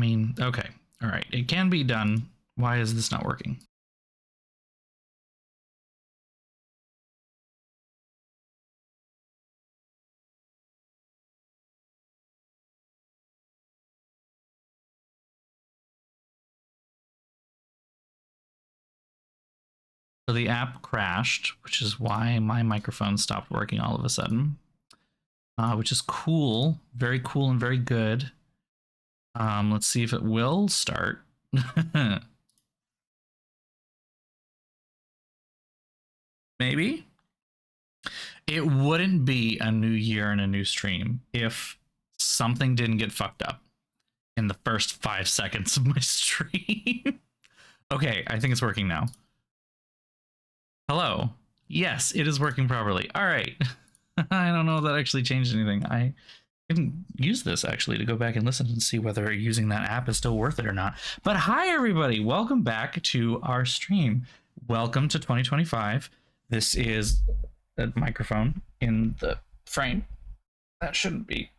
mean, okay. All right. It can be done. Why is this not working? So the app crashed, which is why my microphone stopped working all of a sudden, which is cool. Very cool and very good. Let's see if it will start. Maybe. It wouldn't be a new year and a new stream if something didn't get fucked up in the first 5 seconds of my stream. Okay, I think it's working now. Hello. Yes, it is working properly. All right. I don't know if that actually changed anything. I can use this actually to go back and listen and see whether using that app is still worth it or not. But hi, everybody. Welcome back to our stream. Welcome to 2025. This is a microphone in the frame. That shouldn't be.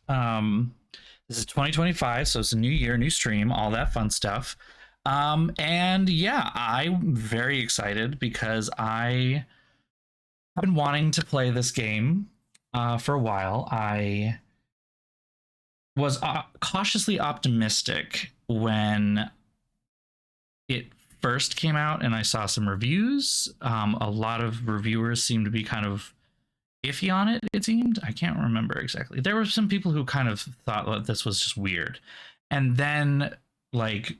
This is 2025, so it's a new year, new stream, all that fun stuff. And yeah, I'm very excited because I have been wanting to play this game for a while. I was cautiously optimistic when it first came out and I saw some reviews. A lot of reviewers seemed to be kind of iffy on it, it seemed. I can't remember exactly. There were some people who kind of thought that this was just weird. And then, like,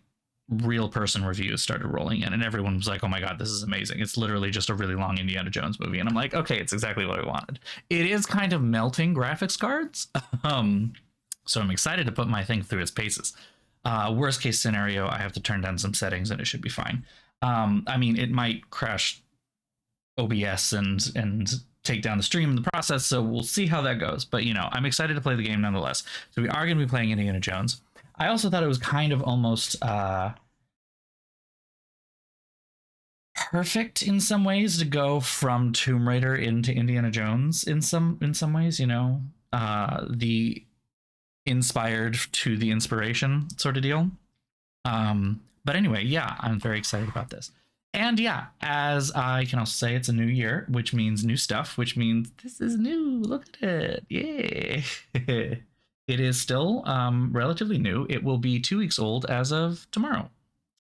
real person reviews started rolling in and everyone was like, oh my god, this is amazing. It's literally just a really long Indiana Jones movie. And I'm like, okay, it's exactly what I wanted. It is kind of melting graphics cards. So I'm excited to put my thing through its paces. Worst case scenario, I have to turn down some settings and it should be fine. I mean, it might crash OBS and take down the stream in the process, so we'll see how that goes. But, you know, I'm excited to play the game nonetheless. So we are going to be playing Indiana Jones. I also thought it was kind of almost perfect in some ways to go from Tomb Raider into Indiana Jones in some ways, you know, the inspired to the inspiration sort of deal. But anyway, yeah, I'm very excited about this. And yeah, as I can also say, it's a new year, which means new stuff, which means this is new. Look at it. Yay. It is still relatively new. It will be 2 weeks old as of tomorrow.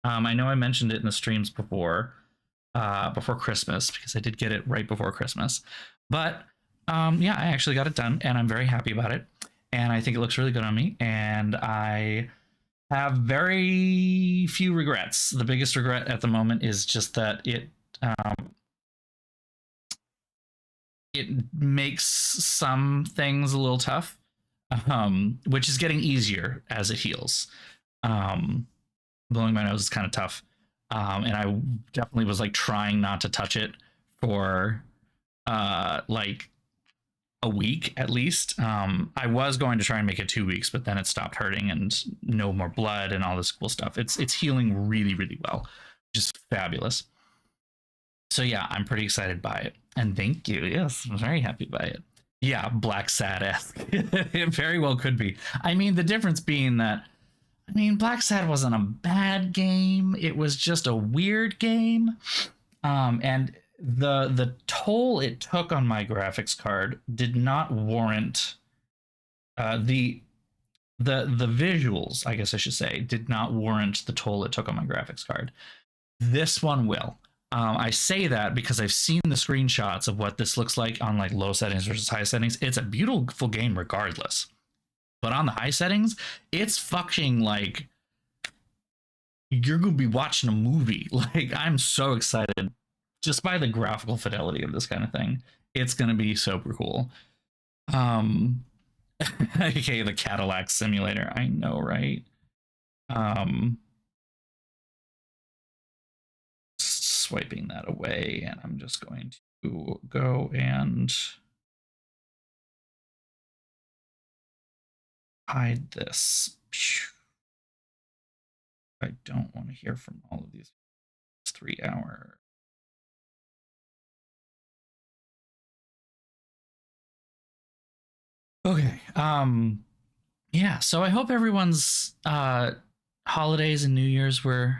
I know I mentioned it in the streams before Christmas, because I did get it right before Christmas. But yeah, I actually got it done, and I'm very happy about it. And I think it looks really good on me, and I have very few regrets. The biggest regret at the moment is just that it makes some things a little tough, which is getting easier as it heals. Blowing my nose is kind of tough, and I definitely was like trying not to touch it for like a week at least. I was going to try and make it 2 weeks, but then it stopped hurting and no more blood and all this cool stuff. It's healing really, really well, which is fabulous. So yeah, I'm pretty excited by it. And thank you. Yes, I'm very happy by it. Yeah, Black Sad-esque. It very well could be. I mean, the difference being that, I mean, Black Sad wasn't a bad game. It was just a weird game. And the toll it took on my graphics card did not warrant the visuals, I guess I should say, did not warrant the toll it took on my graphics card. This one will. I say that because I've seen the screenshots of what this looks like on like low settings versus high settings. It's a beautiful game regardless. But on the high settings, it's fucking like you're gonna be watching a movie. Like, I'm so excited just by the graphical fidelity of this kind of thing. It's gonna be super cool. Okay, the Cadillac simulator. I know, right? Swiping that away, and I'm just going to go and hide this. I don't want to hear from all of these. It's 3 hours. Okay. Yeah, so I hope everyone's holidays and New Year's were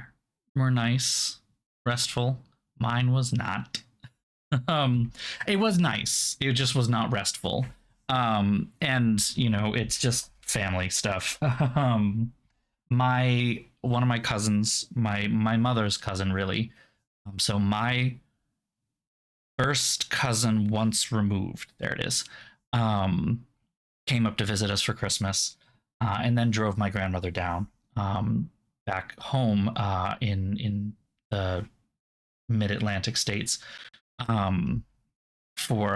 nice, restful. Mine was not. um it was nice, it just was not restful. And it's just family stuff. My one of my cousins, my mother's cousin, really. So my first cousin, once removed, there it is, um came up to visit us for Christmas, and then drove my grandmother down, back home, in the mid-Atlantic states, um for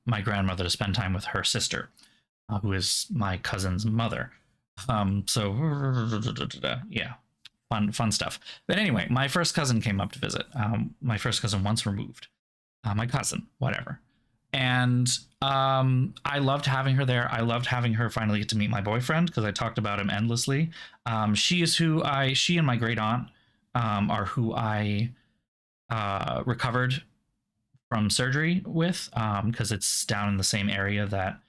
my grandmother to spend time with her sister, who is my cousin's mother. So yeah, fun stuff. But anyway, my first cousin came up to visit. My first cousin once removed, my cousin, whatever. And I loved having her there. I loved having her finally get to meet my boyfriend because I talked about him endlessly. She and my great aunt are who I recovered from surgery with, because it's down in the same area that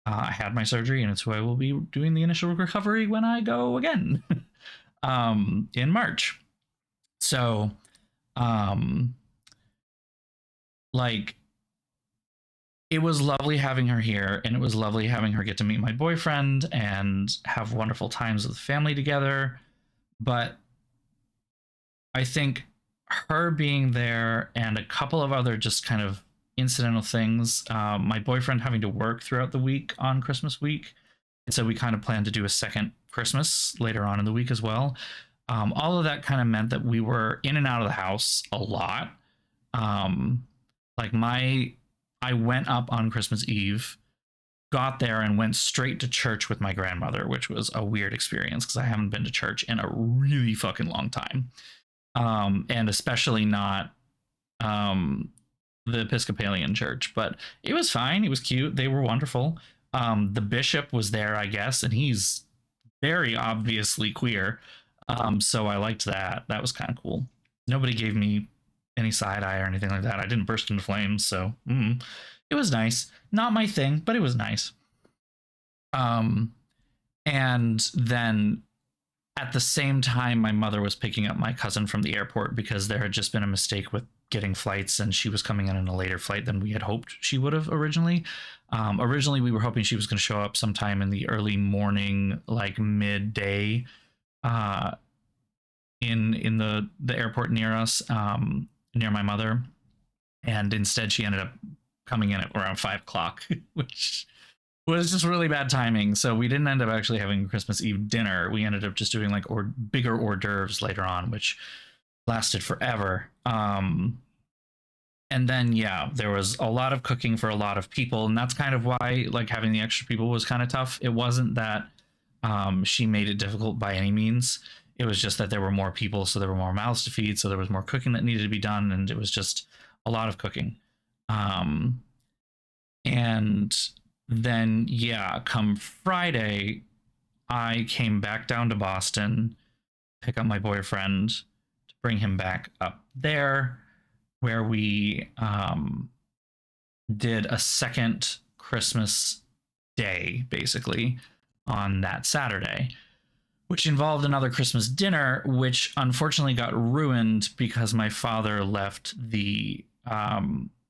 I had my surgery, and it's who I will be doing the initial recovery when I go again, in March. So, um, like, it was lovely having her here, and it was lovely having her get to meet my boyfriend and have wonderful times with the family together. But I think her being there and a couple of other just kind of incidental things, my boyfriend having to work throughout the week on Christmas week. And so we kind of planned to do a second Christmas later on in the week as well. All of that kind of meant that we were in and out of the house a lot. Um, like I went up on Christmas Eve, got there, and went straight to church with my grandmother, which was a weird experience because I haven't been to church in a really fucking long time, and especially not um, the Episcopalian church. But it was fine. It was cute. They were wonderful. The bishop was there, I guess, and he's very obviously queer. So I liked that. That was kind of cool. Nobody gave me any side eye or anything like that. I didn't burst into flames, so it was nice. Not my thing, but it was nice. Um, and then at the same time, my mother was picking up my cousin from the airport because there had just been a mistake with getting flights, and she was coming in a later flight than we had hoped she would have originally. Originally, we were hoping she was going to show up sometime in the early morning, like midday, uh, in the airport near us, near my mother, and instead she ended up coming in at around 5 o'clock, which was just really bad timing. So we didn't end up actually having Christmas Eve dinner. We ended up just doing like bigger hors d'oeuvres later on, which lasted forever. And then yeah, there was a lot of cooking for a lot of people, and that's kind of why like having the extra people was kind of tough. It wasn't that she made it difficult by any means. It was just that there were more people, so there were more mouths to feed, so there was more cooking that needed to be done, and it was just a lot of cooking. Um, and then yeah, come Friday, I came back down to Boston, pick up my boyfriend to bring him back up there, where we did a second Christmas day, basically, on that Saturday, which involved another Christmas dinner, which unfortunately got ruined because my father left the.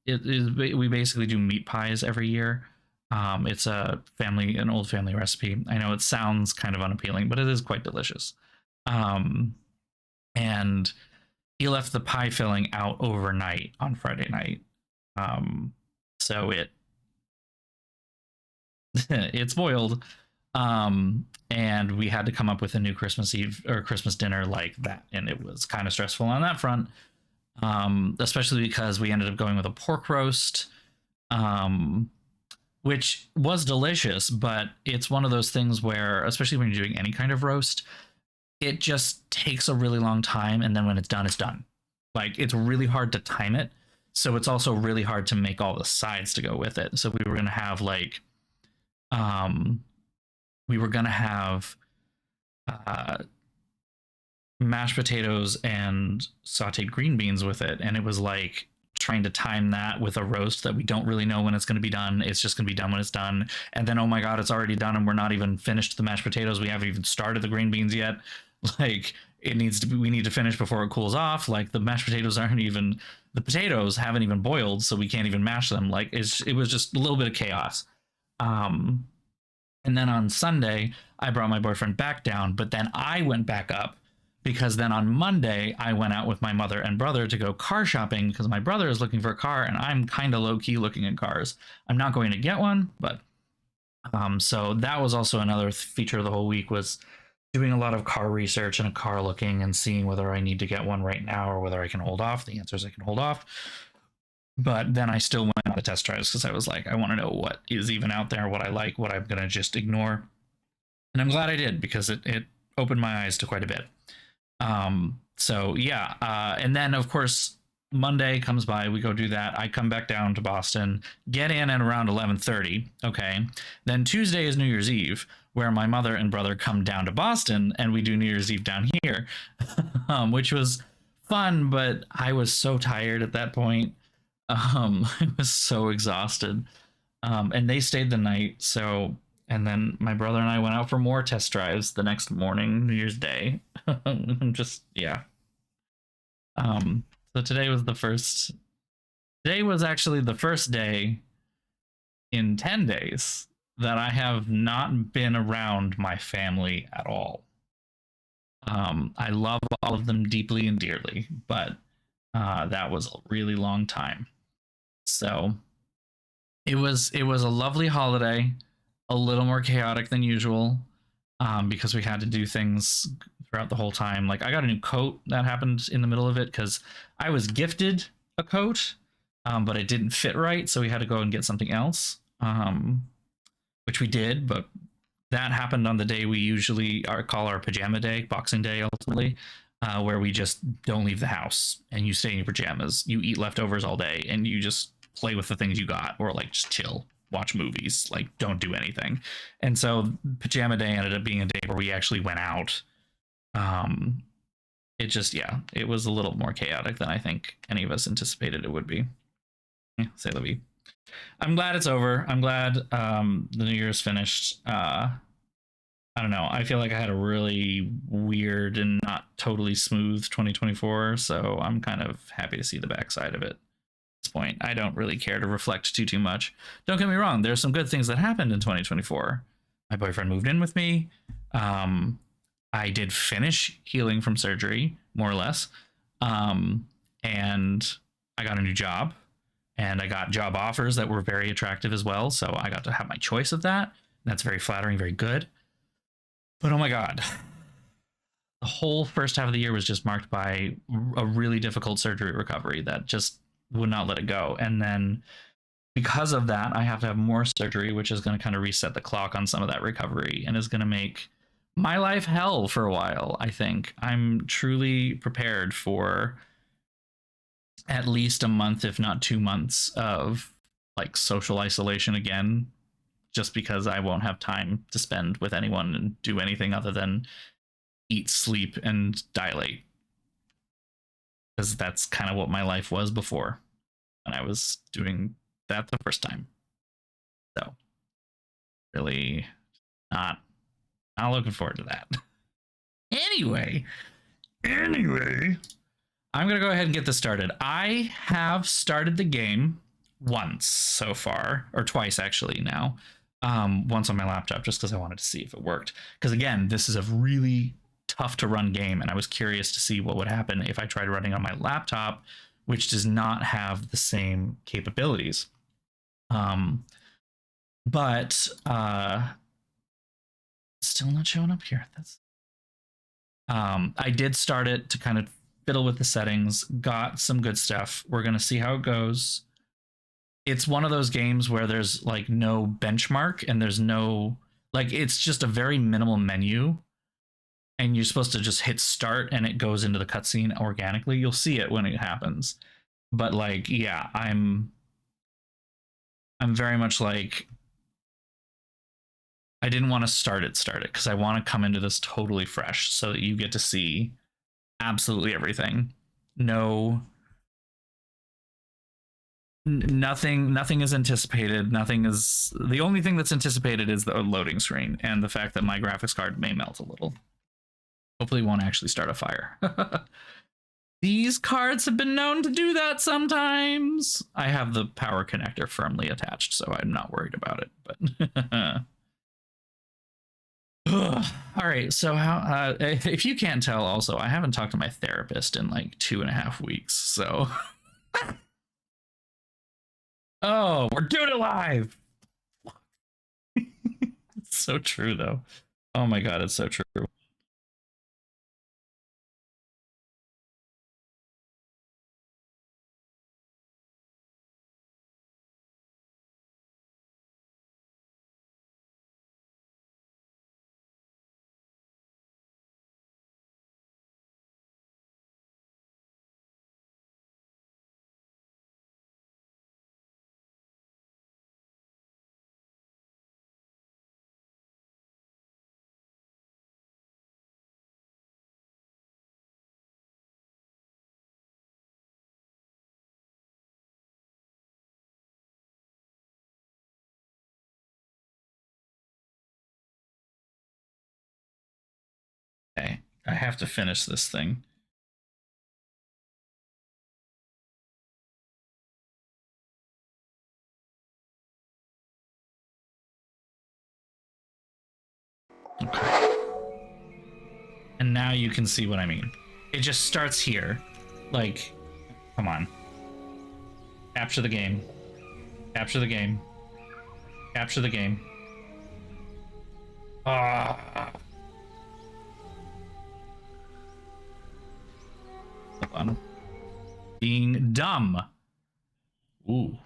We basically do meat pies every year. It's an old family recipe. I know it sounds kind of unappealing, but it is quite delicious. Um, and he left the pie filling out overnight on Friday night. So it spoiled. And we had to come up with a new Christmas Eve or Christmas dinner like that, and it was kind of stressful on that front. Especially because we ended up going with a pork roast, which was delicious, but it's one of those things where, especially when you're doing any kind of roast, it just takes a really long time, and then when it's done, it's done. Like, it's really hard to time it, so it's also really hard to make all the sides to go with it. So we were gonna have like, we were gonna have uh, mashed potatoes and sauteed green beans with it, and it was like trying to time that with a roast that we don't really know when it's going to be done. It's just going to be done when it's done. And then, oh my God, it's already done and we're not even finished the mashed potatoes. We haven't even started the green beans yet. Like, it needs to be, we need to finish before it cools off. Like, the mashed potatoes the potatoes haven't even boiled, so we can't even mash them. Like, it was just a little bit of chaos. Um, and then on Sunday, I brought my boyfriend back down, but then I went back up because then on Monday, I went out with my mother and brother to go car shopping because my brother is looking for a car and I'm kind of low key looking at cars. I'm not going to get one, but so that was also another feature of the whole week, was doing a lot of car research and car looking and seeing whether I need to get one right now or whether I can hold off. The answer is I can hold off. But then I still went on the test drives because I was like, I want to know what is even out there, what I like, what I'm going to just ignore. And I'm glad I did because it opened my eyes to quite a bit. So yeah. And then of course, Monday comes by, we go do that. I come back down to Boston, get in at around 11:30. Okay. Then Tuesday is New Year's Eve, where my mother and brother come down to Boston and we do New Year's Eve down here, which was fun, but I was so tired at that point. I was so exhausted. And they stayed the night. So, and then my brother and I went out for more test drives the next morning, New Year's Day. Just, yeah. So today was actually the first day in 10 days that I have not been around my family at all. I love all of them deeply and dearly, but that was a really long time. So it was a lovely holiday, a little more chaotic than usual, because we had to do things throughout the whole time. Like, I got a new coat that happened in the middle of it because I was gifted a coat, but it didn't fit right, so we had to go and get something else, which we did. But that happened on the day we usually call our pajama day, Boxing Day, ultimately, where we just don't leave the house and you stay in your pajamas. You eat leftovers all day and you just play with the things you got, or like just chill, watch movies, like don't do anything. And so pajama day ended up being a day where we actually went out. It just, yeah, it was a little more chaotic than I think any of us anticipated it would be. Yeah, say la vie. I'm glad it's over. I'm glad the New Year's finished. I don't know. I feel like I had a really weird and not totally smooth 2024, so I'm kind of happy to see the backside of it. Point, I don't really care to reflect too much. Don't get me wrong, there's some good things that happened in 2024. My boyfriend moved in with me. I did finish healing from surgery, more or less. And I got a new job, and I got job offers that were very attractive as well, so I got to have my choice of that. That's very flattering, very good. But oh my God, the whole first half of the year was just marked by a really difficult surgery recovery that just would not let it go. And then because of that, I have to have more surgery, which is going to kind of reset the clock on some of that recovery and is going to make my life hell for a while. I think I'm truly prepared for at least a month, if not 2 months, of like social isolation again, just because I won't have time to spend with anyone and do anything other than eat, sleep, and dilate. Because that's kind of what my life was before when I was doing that the first time. So really not looking forward to that. Anyway, I'm gonna go ahead and get this started. I have started the game once so far, or twice actually now. Once on my laptop, just because I wanted to see if it worked. Because again, this is a really tough to run game, and I was curious to see what would happen if I tried running on my laptop, which does not have the same capabilities. But still not showing up here. That's I did start it to kind of fiddle with the settings, got some good stuff. We're gonna see how it goes. It's one of those games where there's like no benchmark and there's no, like, it's just a very minimal menu, and you're supposed to just hit start and it goes into the cutscene organically. You'll see it when it happens. But like, yeah, I'm very much like, I didn't want to start it because I want to come into this totally fresh so that you get to see absolutely everything. No Nothing is anticipated. Nothing is, the only thing that's anticipated is the loading screen and the fact that my graphics card may melt a little. Hopefully it won't actually start a fire. These cards have been known to do that sometimes. I have the power connector firmly attached, so I'm not worried about it. But all right, so how if you can't tell, also I haven't talked to my therapist in like 2.5 weeks, so oh, we're doing it live. It's so true though. Oh my god, it's so true. Okay, I have to finish this thing. Okay. And now you can see what I mean. It just starts here. Like, come on. Capture the game. Capture the game. Capture the game. Ah. Hold on. Being dumb. Ooh.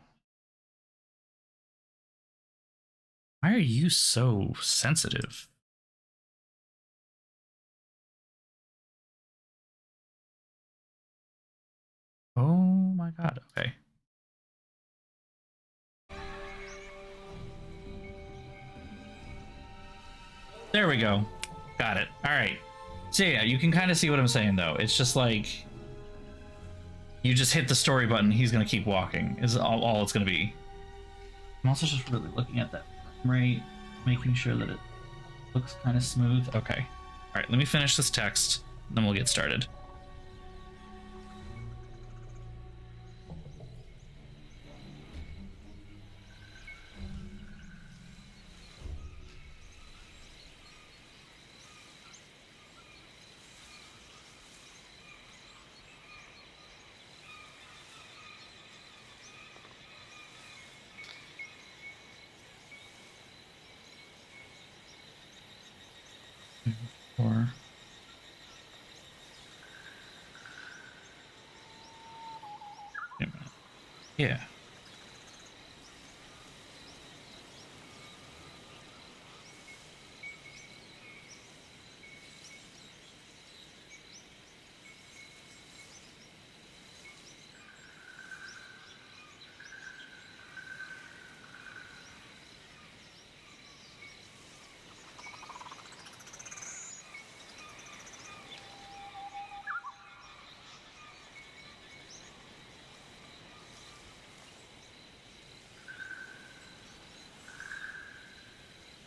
Why are you so sensitive? Oh my god, okay. There we go. Got it. All right. So yeah, you can kind of see what I'm saying though. It's just like you just hit the story button, he's gonna keep walking, is all it's gonna be. I'm also just really looking at that frame rate, making sure that it looks kind of smooth. Okay. All right, let me finish this text, then we'll get started. Or yeah.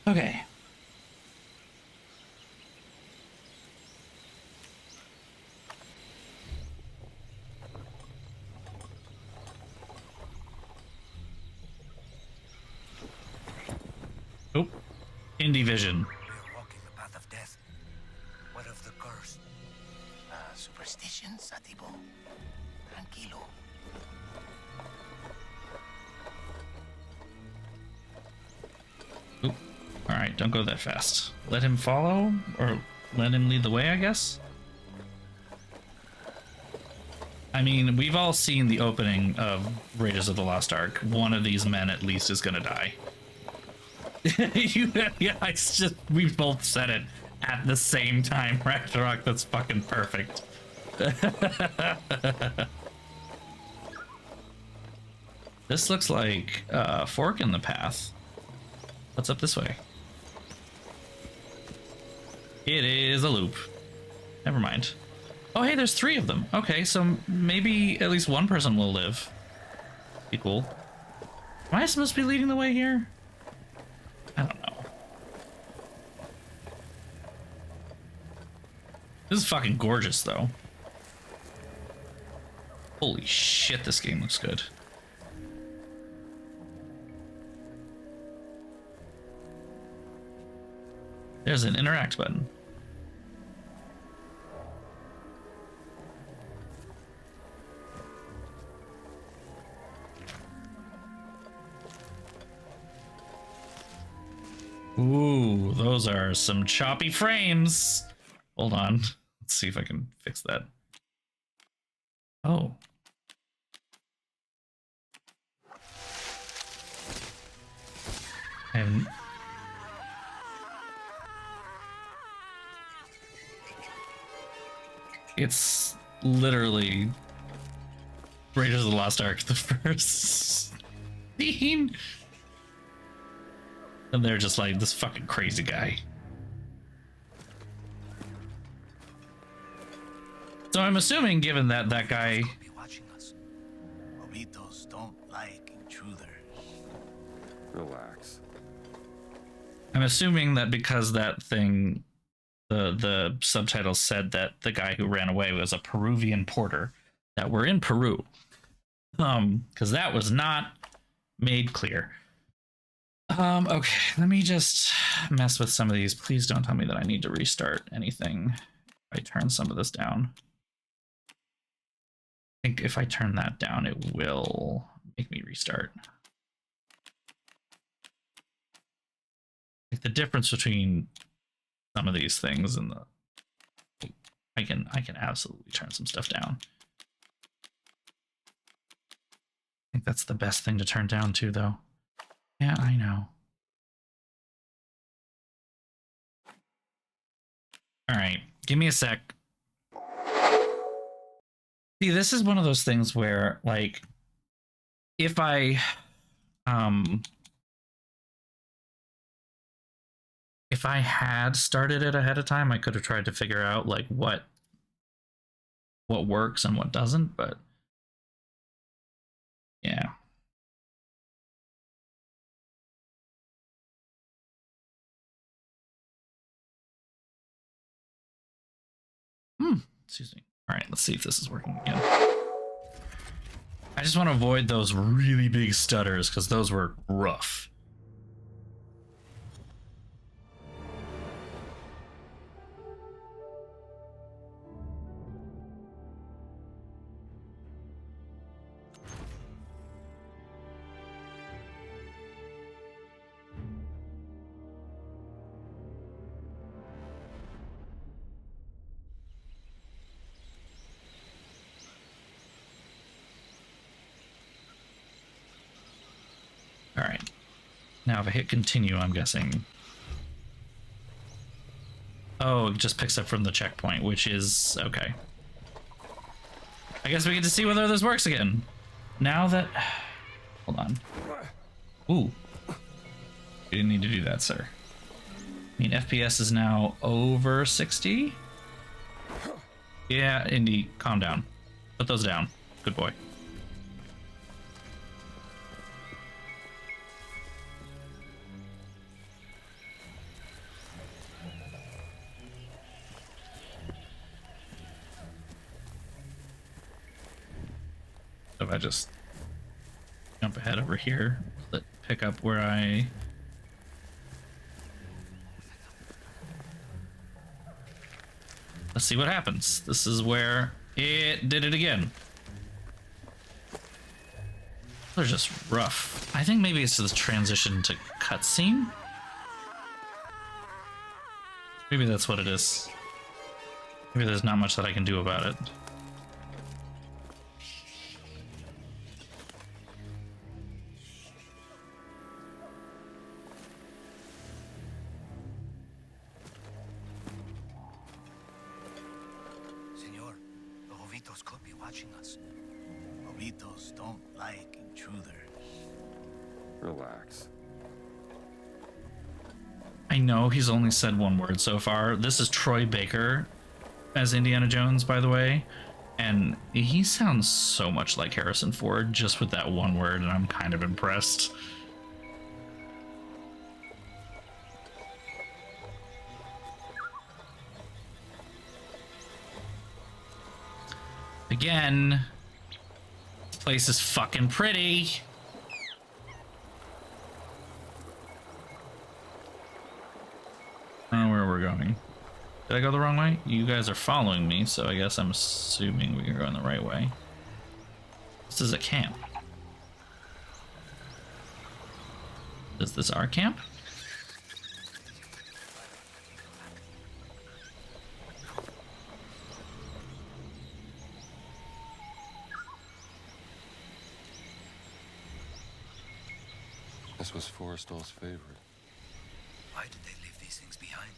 Okay. Oh, Indy vision. We are walking the path of death. What of the curse? Superstitions, Atibo. Tranquilo. Oop. All right, don't go that fast. Let him follow, or let him lead the way, I guess. I mean, we've all seen the opening of Raiders of the Lost Ark. One of these men at least is gonna die. Yeah, it's just, we both said it at the same time, Ragnarok. That's fucking perfect. This looks like a fork in the path. What's up this way? It is a loop. Never mind. Oh, hey, there's 3 of them. Okay, so maybe at least one person will live. Be cool. Am I supposed to be leading the way here? I don't know. This is fucking gorgeous, though. Holy shit, this game looks good. There's an interact button. Ooh, those are some choppy frames. Hold on. Let's see if I can fix that. Oh. And it's literally Raiders of the Lost Ark, the first scene. And they're just like, this fucking crazy guy. So I'm assuming, given that that guy... Be watching us. Bobitos don't like intruders. Relax. I'm assuming that because that thing, the subtitles said that the guy who ran away was a Peruvian porter, that we're in Peru. Because that was not made clear. Okay, let me just mess with some of these. Please don't tell me that I need to restart anything. If I turn some of this down. I think if I turn that down, it will make me restart. Like the difference between some of these things and the I can absolutely turn some stuff down. I think that's the best thing to turn down too, though. Yeah, I know. All right, give me a sec. See, this is one of those things where, like, if I had started it ahead of time, I could have tried to figure out like what works and what doesn't, but yeah. Excuse me. All right, let's see if this is working again. I just want to avoid those really big stutters because those were rough. All right. Now if I hit continue, I'm guessing. Oh, it just picks up from the checkpoint, which is okay. I guess we get to see whether this works again. Now that... Hold on. Ooh. You didn't need to do that, sir. I mean, FPS is now over 60? Yeah, Indy, calm down. Put those down. Good boy. If I just jump ahead over here, pick up where I... Let's see what happens. This is where it did it again. They're just rough. I think maybe it's the transition to cutscene. Maybe that's what it is. Maybe there's not much that I can do about it. Senor, the Bobitos could be watching us. Bobitos don't like intruders. Relax. I know he's only said one word so far. This is Troy Baker as Indiana Jones, by the way. And he sounds so much like Harrison Ford just with that one word, and I'm kind of impressed. Again, this place is fucking pretty. I don't know where we're going. Did I go the wrong way? You guys are following me, so I guess I'm assuming we are going the right way. This is a camp. Is this our camp? This was Forrestal's favorite. Why did they leave these things behind?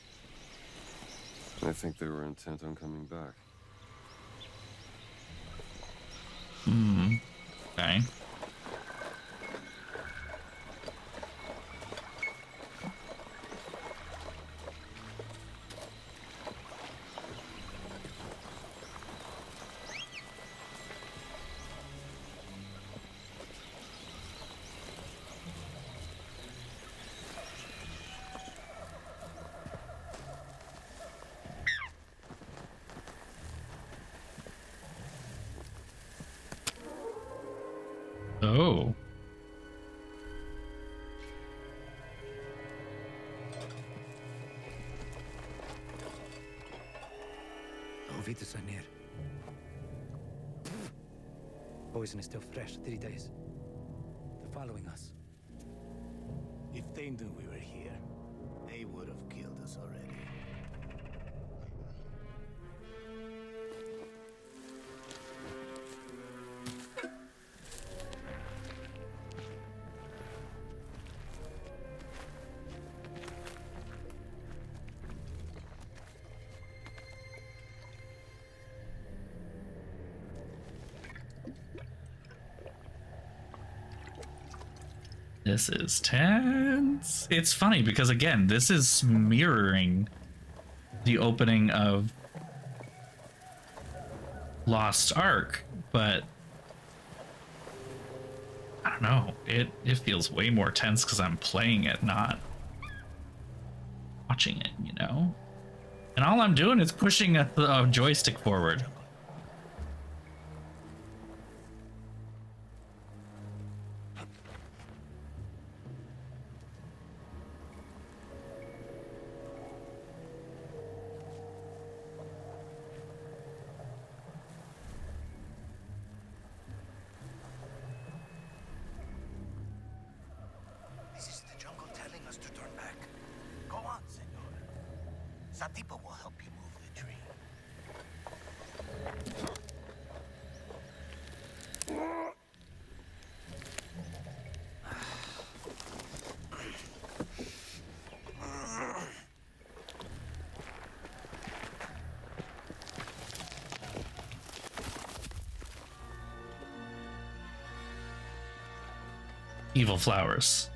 I think they were intent on coming back. Okay. Oh. The Jovitos are near. Poison is still fresh, 3 days. They're following us. If they knew we were here, they would have killed us already. This is tense. It's funny because, again, this is mirroring the opening of Lost Ark, but I don't know. It feels way more tense because I'm playing it, not watching it, you know? And all I'm doing is pushing a joystick forward. This is the jungle telling us to turn back. Go on, senor. Satipa will help you move the tree. Evil flowers.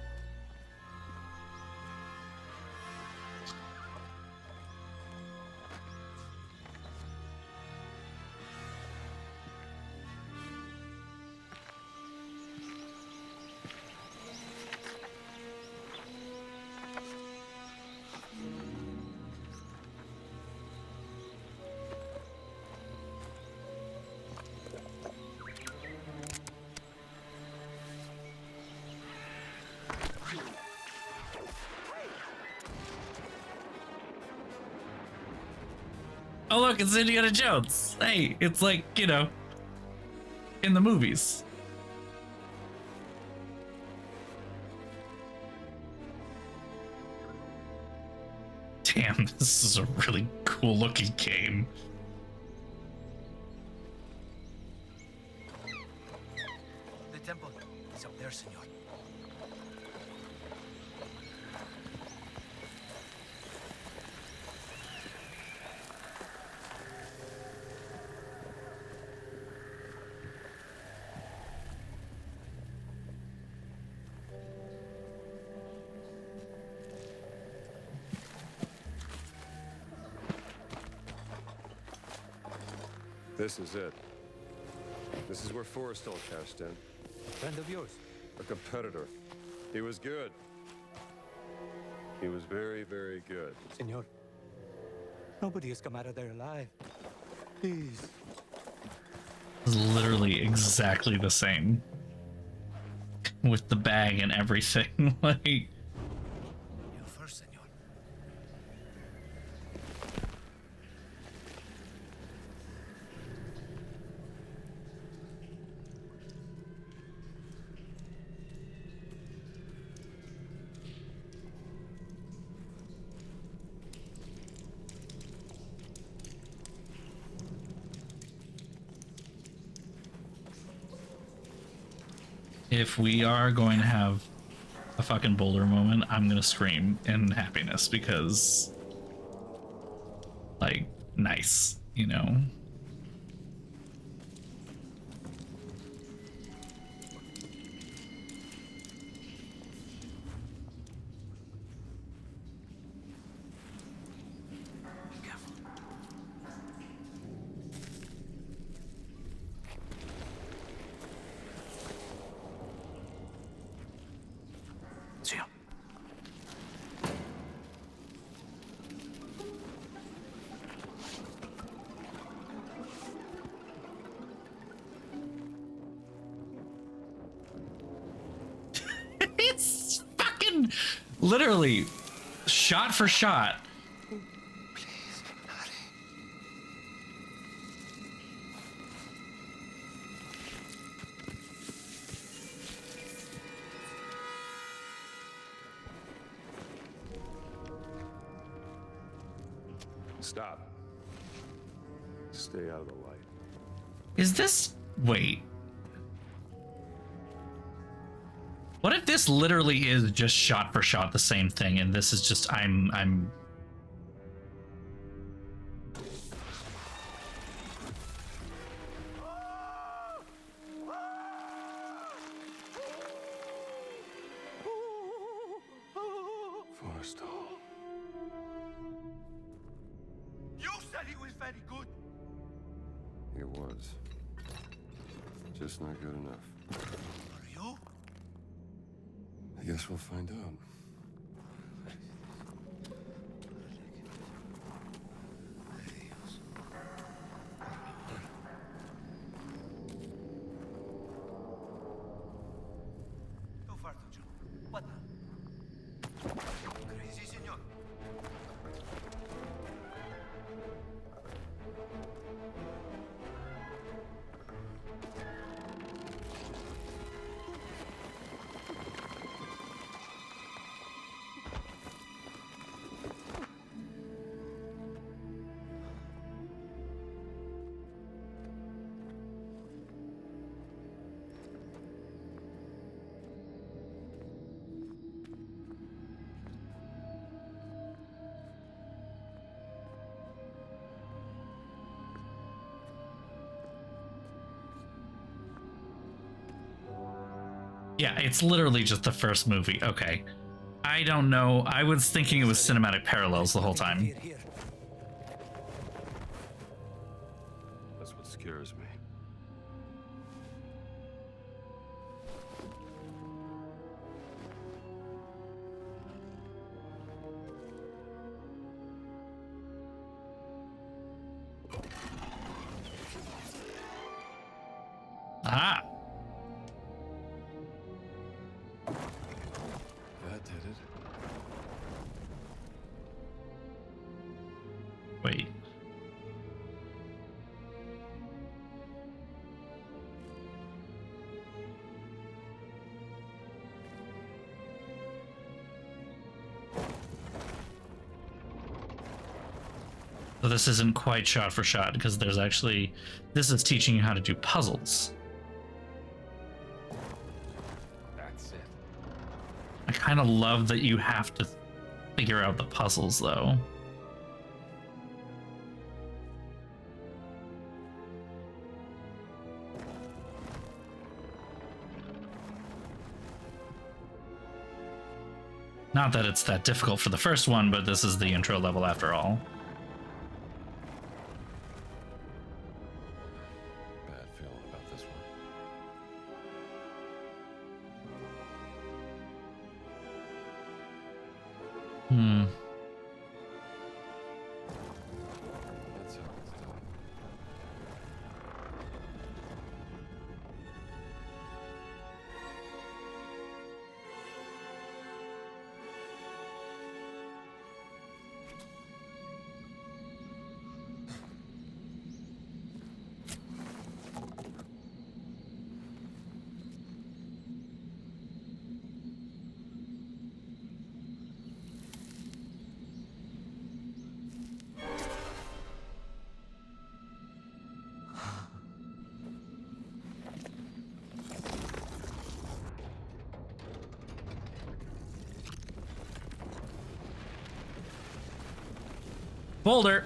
Oh look, it's Indiana Jones. Hey, it's like, you know, in the movies. Damn, this is a really cool looking game. The temple is up there, senor. This is it. This is where Forrestal cashed in. Friend of yours. A competitor. He was good. He was very, very good. Senor, nobody has come out of there alive. Please. It's literally exactly the same. With the bag and everything. Like, You first, senor. if we are going to have a fucking boulder moment, I'm gonna scream in happiness because, like, nice, you know? Senor. It's fucking literally shot for shot. Please, hurry. Stop. Stay out of the light. Is this... Wait. What if this literally is just shot for shot the same thing, and this is just I'm Forrestal. You said he was very good. He was. Just not good enough. Are you? I guess we'll find out. Too far to jump. What now? Crazy, senor. yeah, it's literally just the first movie. Okay. I don't know. I was thinking it was cinematic parallels the whole time. Here. That's what scares me. Ah. That did it. Wait. So this isn't quite shot for shot because there's actually, this is teaching you how to do puzzles. That's it. I kind of love that you have to figure out the puzzles though. Not that it's that difficult for the first one, but this is the intro level after all. Bad feeling about this one. Hmm. That's how it's done. Boulder.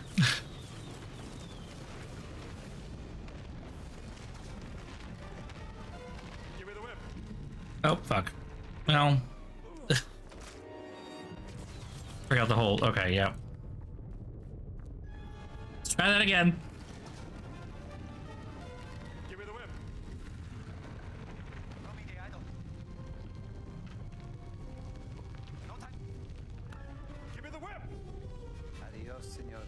Give me the whip. Oh, fuck. Well. Forgot the hold. Okay, yeah. Let's try that again. Give me the whip. Throw me the idol. No time. Give me the whip. Adios, senor.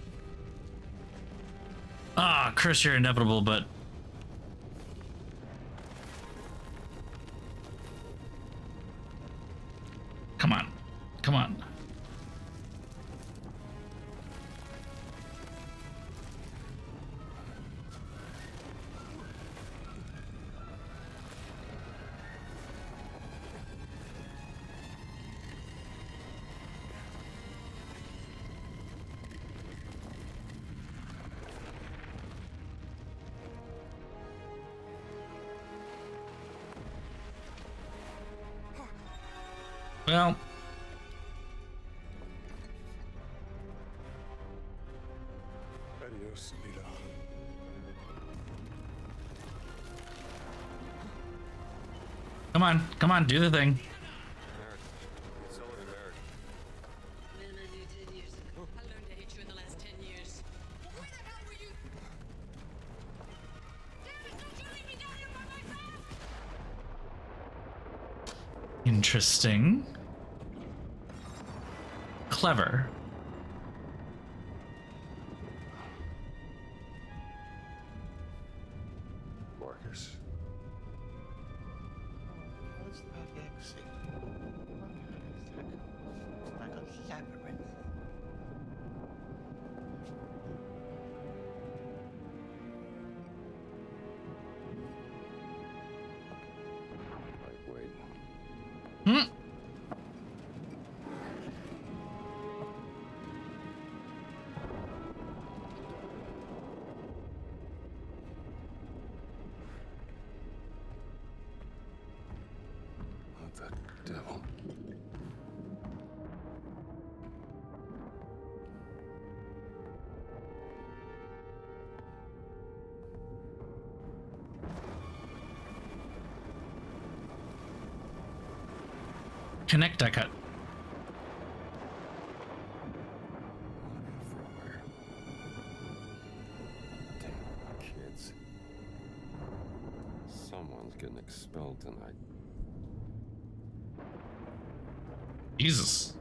Ah, Chris, you're inevitable, but... Come on. Come on. Well, Adios, Nita. come on, do the thing. Merrick. Sullivan Merrick. Man I knew 10 years ago. I learned to hate you in the last 10 years. Where the hell were you? Damn it, don't you leave me down here by myself! Interesting. Clever. Marcus. What's that exit? It's like a labyrinth. Right, wait. Hmm. What the devil? Connect, I cut. Everywhere. Damn kids. Someone's getting expelled tonight. Jesus.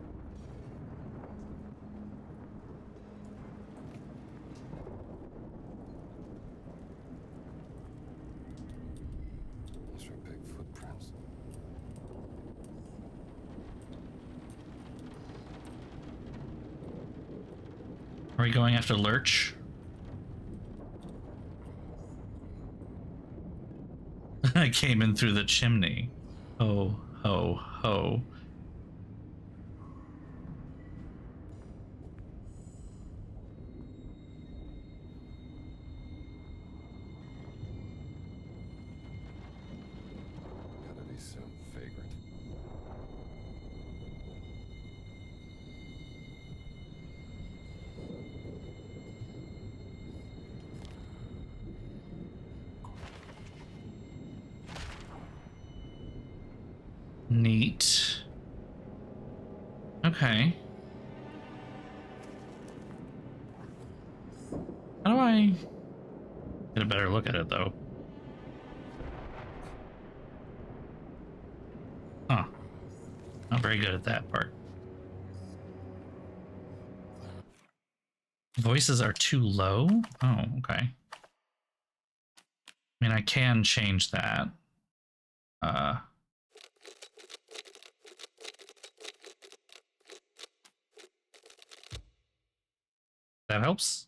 Those are big footprints. Are we going after Lurch? I came in through the chimney. Ho, ho, ho. Gotta be some vagrant. Neat. Okay. How do I get a better look at it, though? Huh. Not very good at that part. voices are too low? Oh, okay. I mean, I can change that. That helps.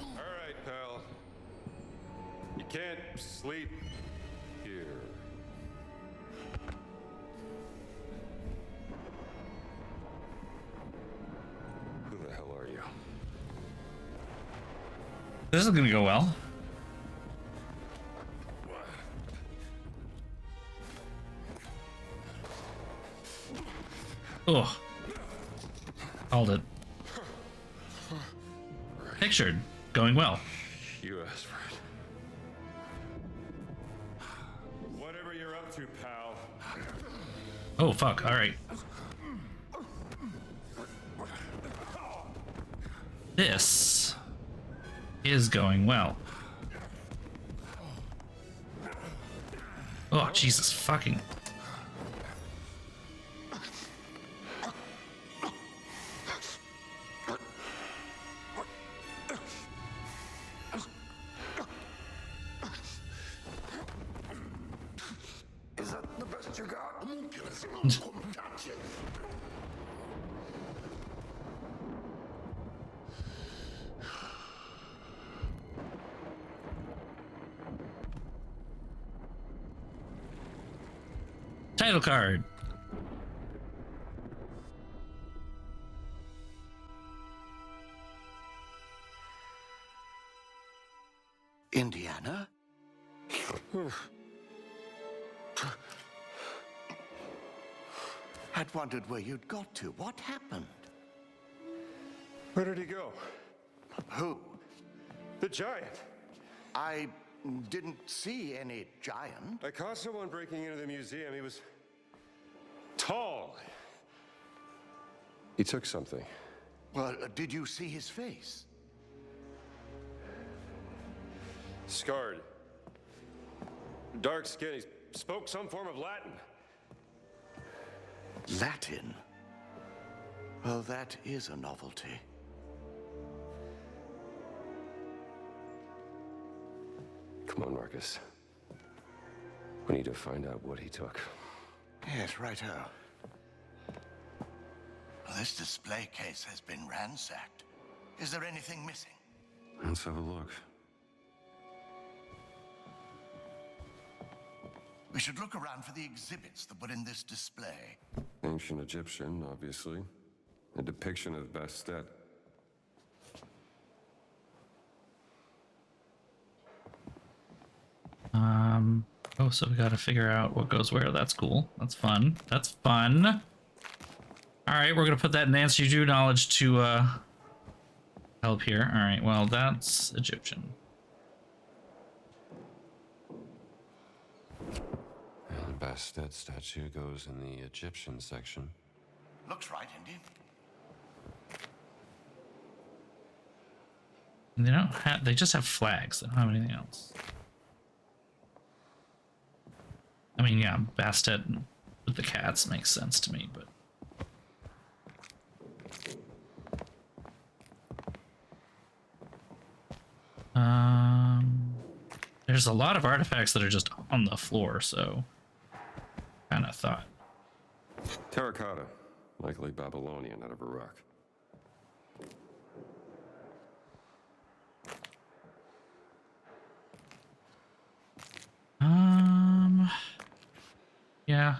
All right, pal. You can't sleep here. Who the hell are you? This is gonna go well. Oh. Called it. Pictured. Going well. You asked for it. Whatever you're up to, pal. Oh, fuck. Alright. This is going well. Oh, Jesus fucking. Is that the best you got? Title card. Indiana? I'd wondered where you'd got to. What happened? Where did he go? Who? The giant. I didn't see any giant. I caught someone breaking into the museum. He was tall. He took something. Well, did you see his face? Scarred. Dark skin. He spoke some form of Latin. Latin? Well, that is a novelty. Come on, Marcus. We need to find out what he took. Yes, righto. Well, this display case has been ransacked. Is there anything missing? Let's have a look. We should look around for the exhibits that were in this display. Ancient Egyptian, obviously. A depiction of Bastet. Oh, so we gotta figure out what goes where. That's cool. That's fun. That's fun. All right, we're gonna put that Nancy Drew knowledge to help here. All right, well, that's Egyptian. And the Bastet statue goes in the Egyptian section. Looks right, Indy. And they don't have. They just have flags. They don't have anything else. I mean, yeah, Bastet with the cats makes sense to me, but. There's a lot of artifacts that are just on the floor, so kind of thought. Terracotta. Likely Babylonian out of Iraq. Yeah.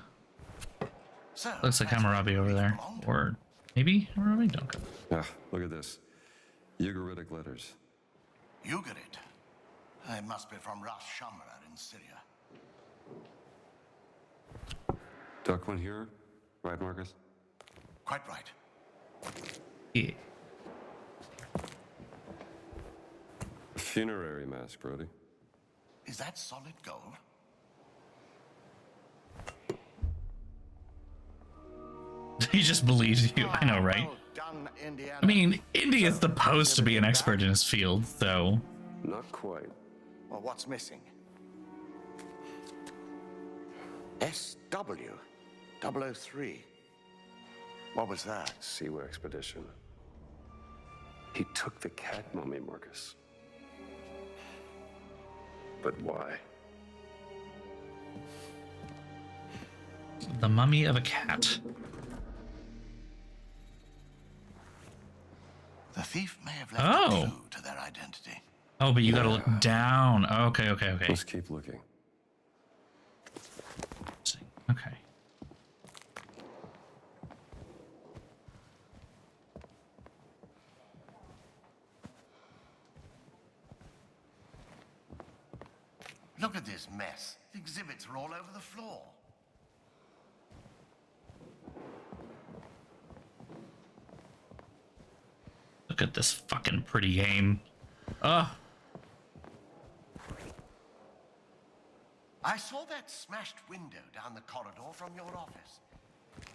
So, Looks like that's where Hammurabi the over reef there. belonged. Or maybe Hammurabi? Don't go. Ah, look at this. Ugaritic letters. Ugarit. It must be from Ras Shamra in Syria. Duck one here, right, Marcus? Quite right. Yeah. A funerary mask, Brody. Is that solid gold? He just believes you. I know, right? Well done, Indiana. I mean, Indy is supposed to be an expert in his field, so Not quite. Well, what's missing? SW 003. What was that? Siwa expedition. He took the cat mummy, Marcus. But why? the mummy of a cat. The thief may have left Oh. a clue to their identity. Oh, but you gotta look down. Okay, okay, okay. Let's keep looking. Okay. Look at this mess. The exhibits are all over the floor. Look at this fucking pretty game. Ugh. I saw that smashed window down the corridor from your office.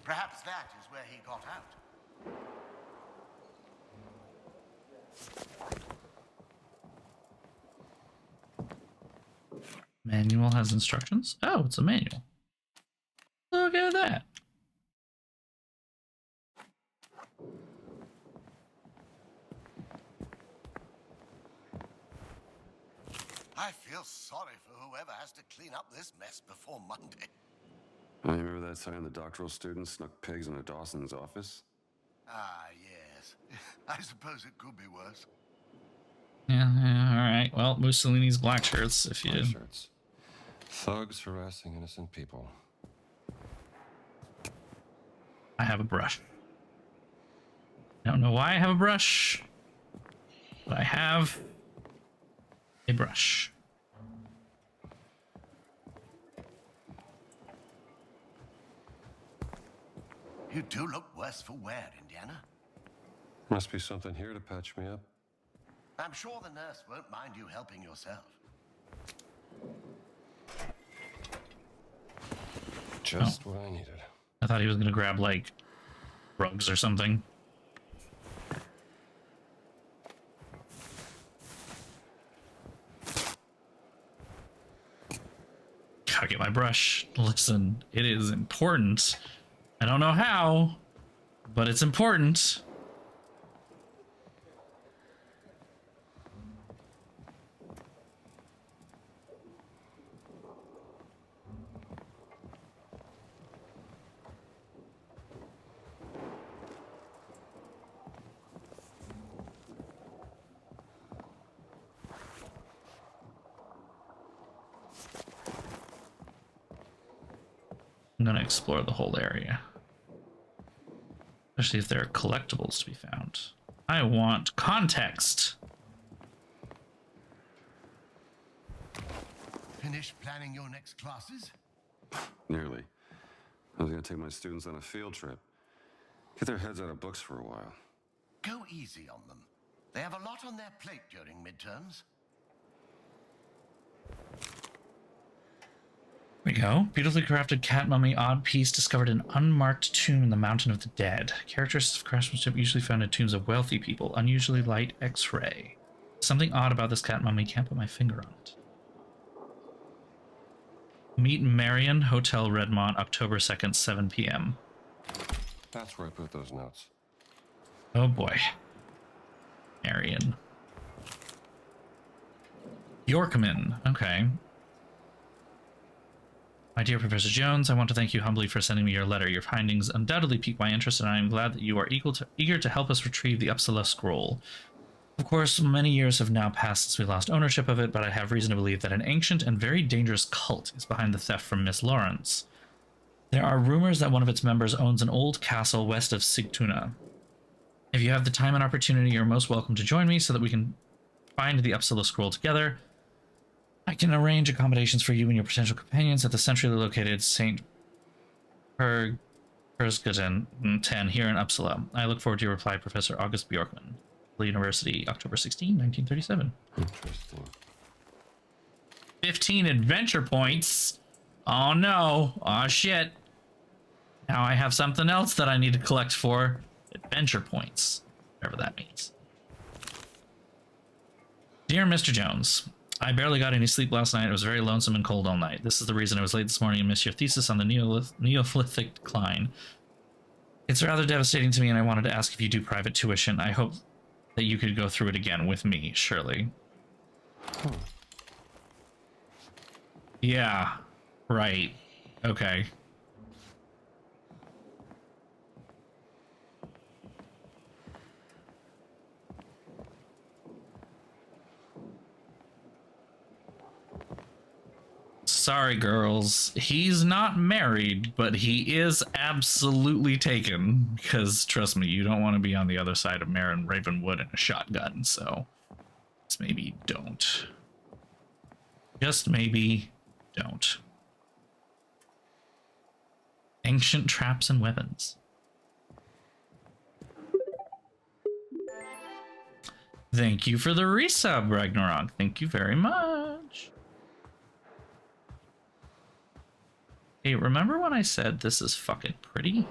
Perhaps that is where he got out. Manual has instructions. Oh, it's a manual. Look at that. I feel sorry for whoever has to clean up this mess before Monday. I remember that time the doctoral student snuck pigs into Dawson's office? Ah, yes. I suppose it could be worse. Yeah, all right. Well, Mussolini's black shirts, if you... Black shirts. Thugs harassing innocent people. I have a brush. I don't know why I have a brush, but I have a brush. You do look worse for wear, Indiana. Must be something here to patch me up. I'm sure the nurse won't mind you helping yourself. Just what I needed. I thought he was gonna grab like rugs or something. Gotta get my brush. Listen, it is important. I don't know how, but it's important. I'm gonna explore the whole area. Especially if there are collectibles to be found. I want context. Finished planning your next classes? Nearly. I was gonna take my students on a field trip. Get their heads out of books for a while. Go easy on them. They have a lot on their plate during midterms. There we go. Beautifully crafted cat mummy odd piece discovered in unmarked tomb in the Mountain of the Dead. Characteristics of craftsmanship usually found in tombs of wealthy people. Unusually light X-ray. Something odd about this cat mummy. Can't put my finger on it. Meet Marion, Hotel Redmont, October 2nd, 7 p.m. That's where I put those notes. Oh boy. Marion. Yorkman. Okay. My dear Professor Jones, I want to thank you humbly for sending me your letter. Your findings undoubtedly pique my interest, and I am glad that you are eager to help us retrieve the Uppsala scroll. Of course, many years have now passed since we lost ownership of it, but I have reason to believe that an ancient and very dangerous cult is behind the theft from Miss Lawrence. There are rumors that one of its members owns an old castle west of Sigtuna. If you have the time and opportunity, you're most welcome to join me so that we can find the Uppsala scroll together. I can arrange accommodations for you and your potential companions at the centrally located St. Persgatan 10 here in Uppsala. I look forward to your reply, Professor August Bjorkman. University, October 16, 1937. Interesting. 15 adventure points. Oh no. Oh shit. Now I have something else that I need to collect for adventure points. Whatever that means. Dear Mr. Jones, I barely got any sleep last night. It was very lonesome and cold all night. This is the reason I was late this morning and missed your thesis on the Neolithic decline. It's rather devastating to me, and I wanted to ask if you do private tuition. I hope that you could go through it again with me, Shirley. Yeah, right. Okay. Sorry, girls. He's not married, but he is absolutely taken. Because, trust me, you don't want to be on the other side of Marin Ravenwood in a shotgun, so just maybe don't. Just maybe don't. Ancient traps and weapons. Thank you for the resub, Ragnarok. Thank you very much. Hey, remember when I said this is fucking pretty?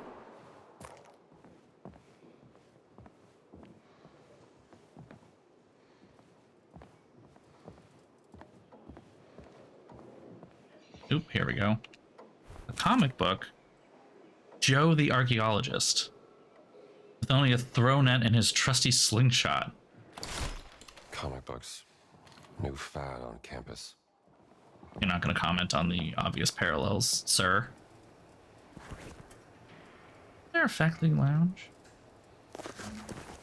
Oop, here we go. A comic book. Joe the Archaeologist. With only a throw net and his trusty slingshot. Comic books. New fad on campus. You're not going to comment on the obvious parallels, sir. Is there a faculty lounge?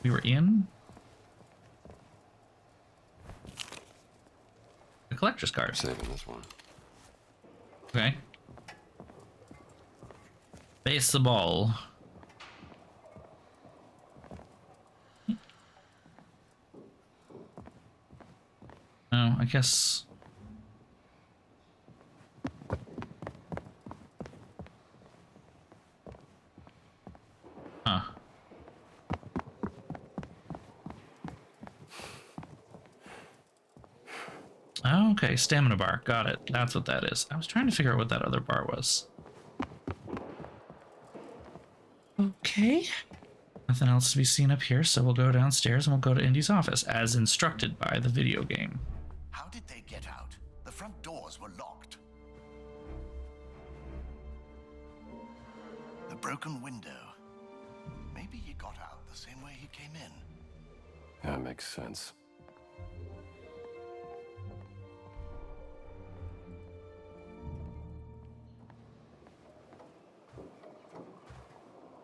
We were in? A collector's card. Saving this one. Okay. Baseball. Oh, I guess. Huh. Oh, okay, stamina bar. Got it. That's what that is. I was trying to figure out what that other bar was. Okay. Nothing else to be seen up here, so we'll go downstairs and we'll go to Indy's office, as instructed by the video game. How did they get out? The front doors were locked. The broken window. Maybe he got out the same way he came in. That makes sense.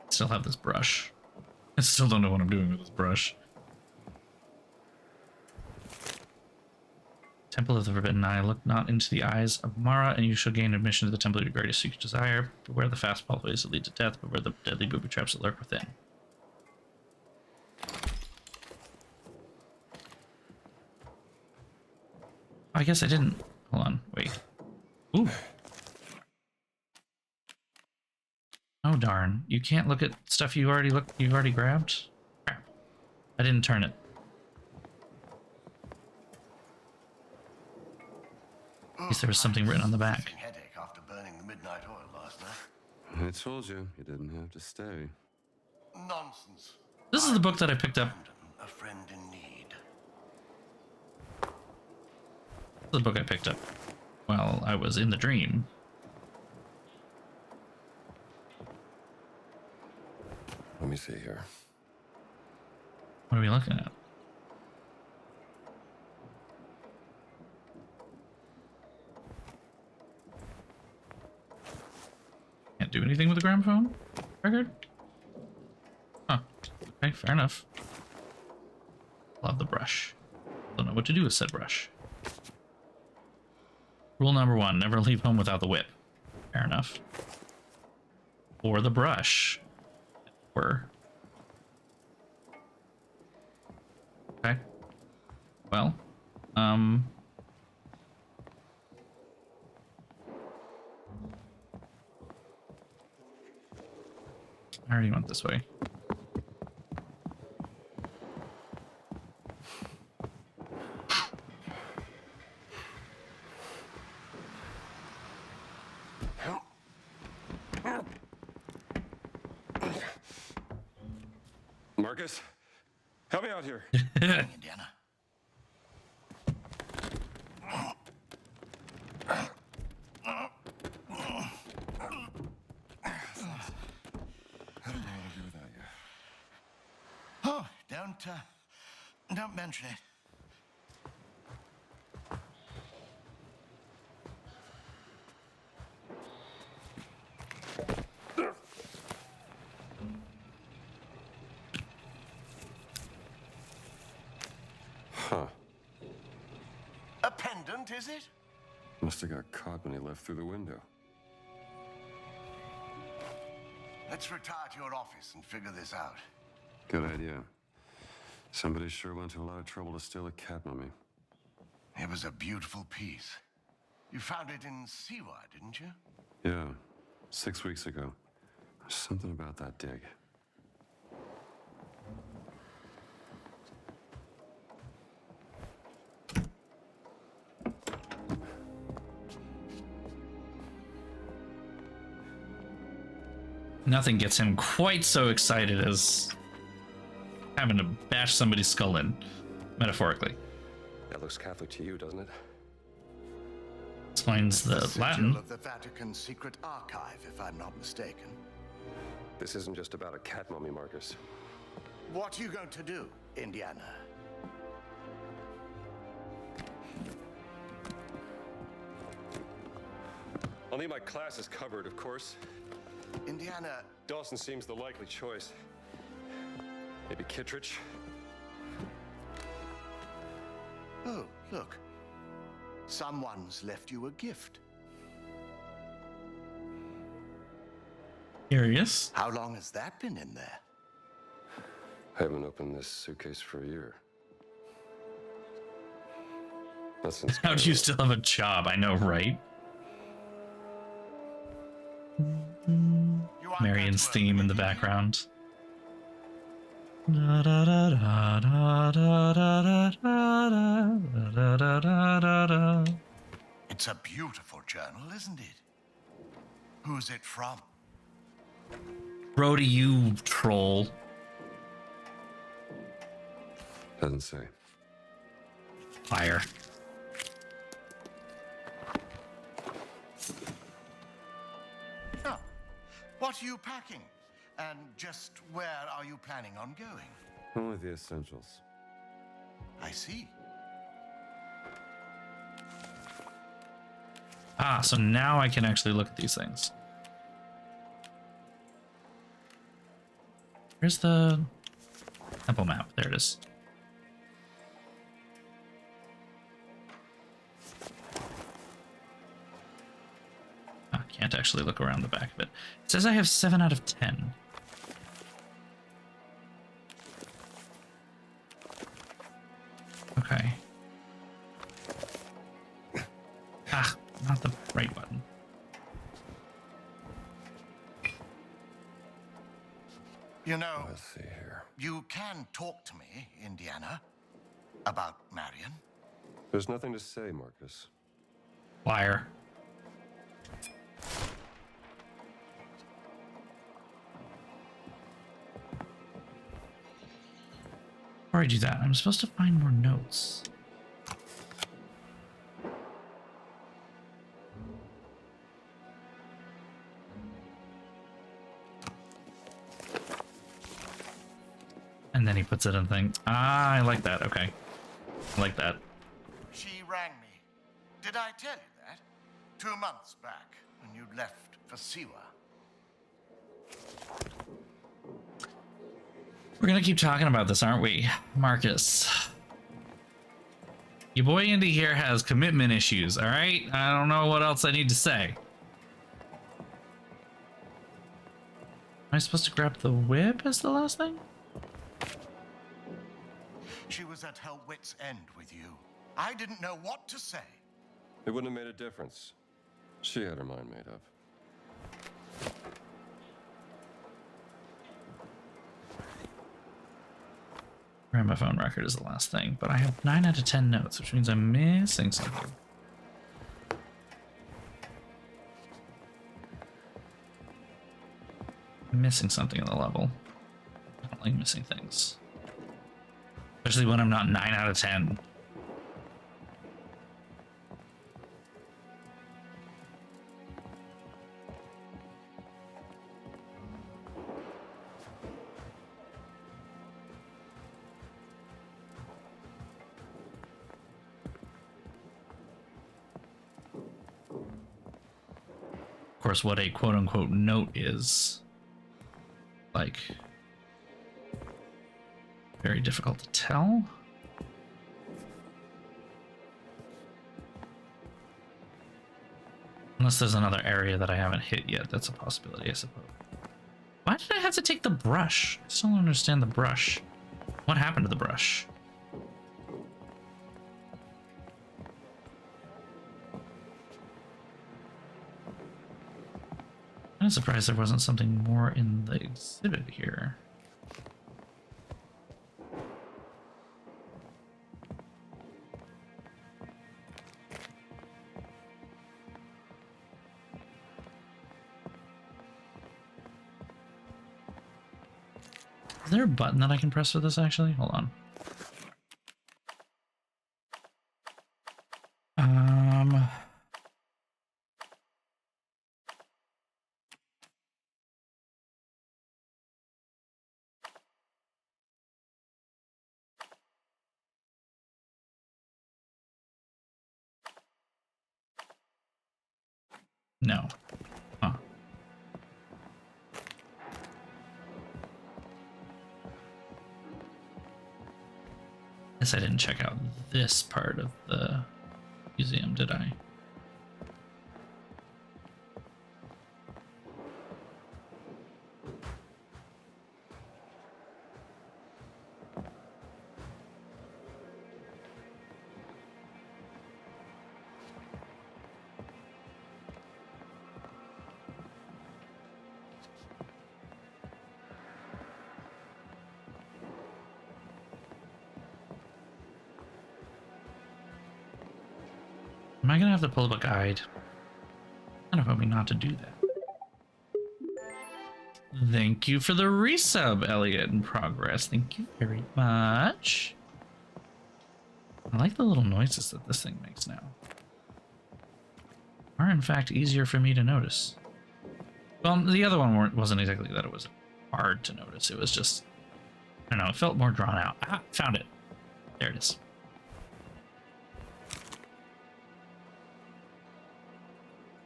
Still have this brush. I still don't know what I'm doing with this brush. Temple of the Forbidden Eye. Look not into the eyes of Mara, and you shall gain admission to the temple of your greatest secret desire. Beware the fast pathways that lead to death, beware the deadly booby traps that lurk within. I guess I didn't. Hold on, wait. Ooh. Oh darn! You can't look at stuff you already grabbed. Crap! I didn't turn it. At least there was something written on the back. Headache after burning the midnight oil last night. I told you, you didn't have to stay. Nonsense. This is the book that I picked up. A friend in need. The book I picked up while I was in the dream. Let me see here. What are we looking at? Can't do anything with the gramophone record? Huh. Okay, fair enough. Love the brush. Don't know what to do with said brush. Rule number 1, never leave home without the whip. Fair enough. or the brush. Or okay. Well, I already went this way. Marcus, help me out here. Indiana. How do I do without you? Oh, don't mention it. Huh. A pendant, is it? Must have got caught when he left through the window. Let's retire to your office and figure this out. Good idea. Somebody sure went to a lot of trouble to steal a cat mummy. It was a beautiful piece. You found it in Siwa, didn't you? Yeah, 6 weeks ago. Something about that dig. Nothing gets him quite so excited as having to bash somebody's skull in, metaphorically. That looks Catholic to you, doesn't it? Explains the Sigil Latin. of the Vatican Secret Archive, if I'm not mistaken. This isn't just about a cat mummy, Marcus. What are you going to do, Indiana? I'll need my classes covered, of course. Indiana, Dawson seems the likely choice. Maybe Kittredge? oh, look. Someone's left you a gift. Curious. How long has that been in there? I haven't opened this suitcase for a year. Not since How do you still have a job? I know, right? You aren't Marion's going to theme in the open it, background. Da, da, da, da, da, da, da, da, da, da, da, da, da. It's a beautiful journal, isn't it? Who's it from? Brody, you troll. Doesn't say. Fire. Oh, what are you packing? And just where are you planning on going? Only the essentials. I see. Ah, so now I can actually look at these things. Where's the temple map? There it is. Ah, can't actually look around the back of it. It says I have 7 out of 10. Okay. Ah, not the right button. You know, Let's see here. you can talk to me, Indiana, about Marion. There's nothing to say, Marcus. Liar. Before I do that, I'm supposed to find more notes. And then he puts it in thing. Ah, I like that. Okay. I like that. She rang me. Did I tell you that? 2 months back, when you left for Siwa. We're gonna keep talking about this, aren't we, Marcus? Your boy Indy here has commitment issues, all right? I don't know what else I need to say. I supposed to grab the whip as the last thing? She was at her wit's end with you. I didn't know what to say. It wouldn't have made a difference. She had her mind made up. Gramophone record is the last thing, but I have 9 out of 10 notes, which means I'm missing something. I'm missing something in the level. I don't like missing things. Especially when I'm not 9 out of 10. Of course, what a quote-unquote note is, like, very difficult to tell. Unless there's another area that I haven't hit yet, that's a possibility, I suppose. Why did I have to take the brush? I still don't understand the brush. What happened to the brush? I'm surprised there wasn't something more in the exhibit here. Is there a button that I can press for this actually? Hold on. No. Huh. Guess I didn't check out this part of the museum, did I? Am I gonna have to pull up a guide? I'm kind of hoping not to do that. Thank you for the resub, Elliot, in progress. Thank you very much. I like the little noises that this thing makes now. Are in fact easier for me to notice. Well, the other one wasn't exactly that it was hard to notice. It was just, I don't know, it felt more drawn out. Ah, found it. There it is.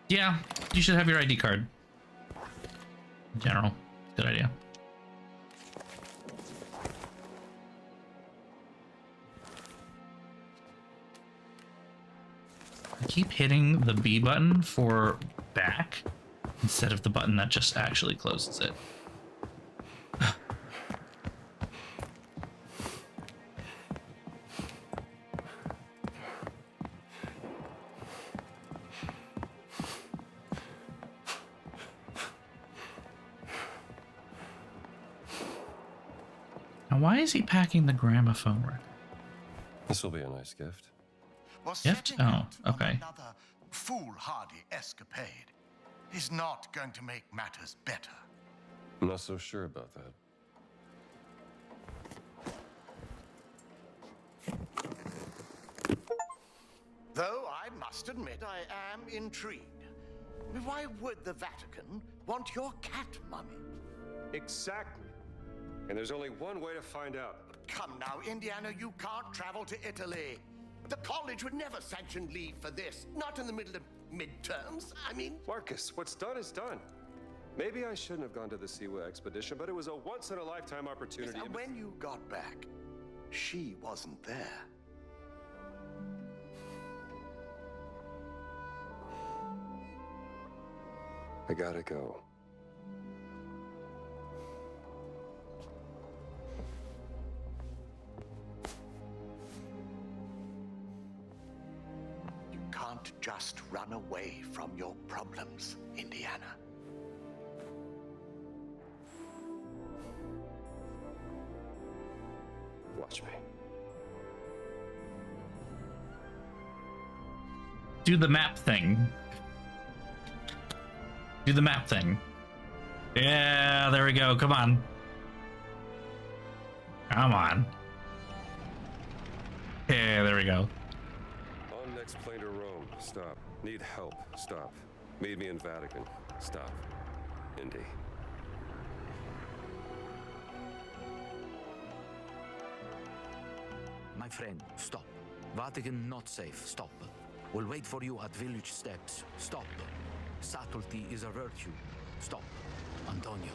Yeah, you should have your ID card. In general, good idea. I keep hitting the B button for back instead of the button that just actually closes it. Now, why is he packing the gramophone record? This will be a nice gift. Was Gift? setting Oh, out on okay. another foolhardy escapade is not going to make matters better. I'm not so sure about that. Though I must admit I am intrigued. Why would the Vatican want your cat mummy? Exactly. And there's only one way to find out. Come now, Indiana, you can't travel to Italy. The college would never sanction leave for this, not in the middle of midterms. I mean, Marcus, what's done is done. Maybe I shouldn't have gone to the Siwa expedition, but it was a once-in-a-lifetime opportunity. and when you got back, she wasn't there. I gotta go. can't just run away from your problems, Indiana. Watch me. Do the map thing. Do the map thing. Yeah, there we go. Come on. Come on. Yeah, there we go. On next plane to Rome. Stop. Need help. Stop. Meet me in Vatican. Stop. Indy. My friend, stop. Vatican not safe. Stop. We'll wait for you at village steps. Stop. Subtlety is a virtue. Stop. Antonio.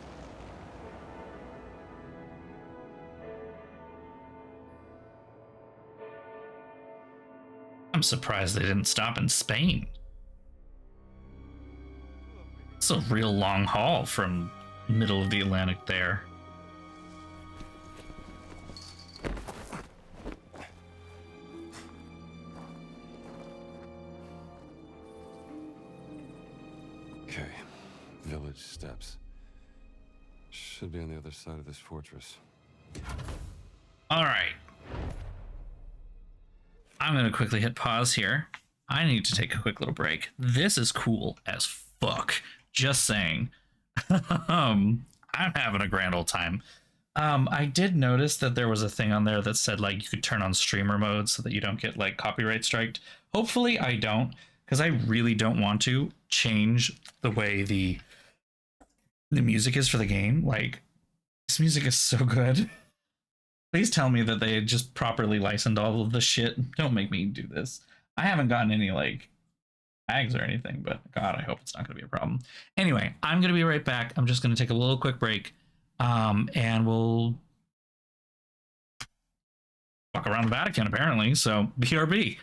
I'm surprised they didn't stop in Spain. It's a real long haul from middle of the Atlantic there. Okay. Village steps. Should be on the other side of this fortress. All right. I'm going to quickly hit pause here. I need to take a quick little break. This is cool as fuck. Just saying. I'm having a grand old time. I did notice that there was a thing on there that said like you could turn on streamer mode so that you don't get like copyright striked. Hopefully I don't, because I really don't want to change the way the music is for the game. Like, this music is so good. Please tell me that they just properly licensed all of the shit. Don't make me do this. I haven't gotten any like tags or anything, but God, I hope it's not going to be a problem. Anyway, I'm going to be right back. I'm just going to take a little quick break, and we'll walk around the Vatican apparently. So BRB.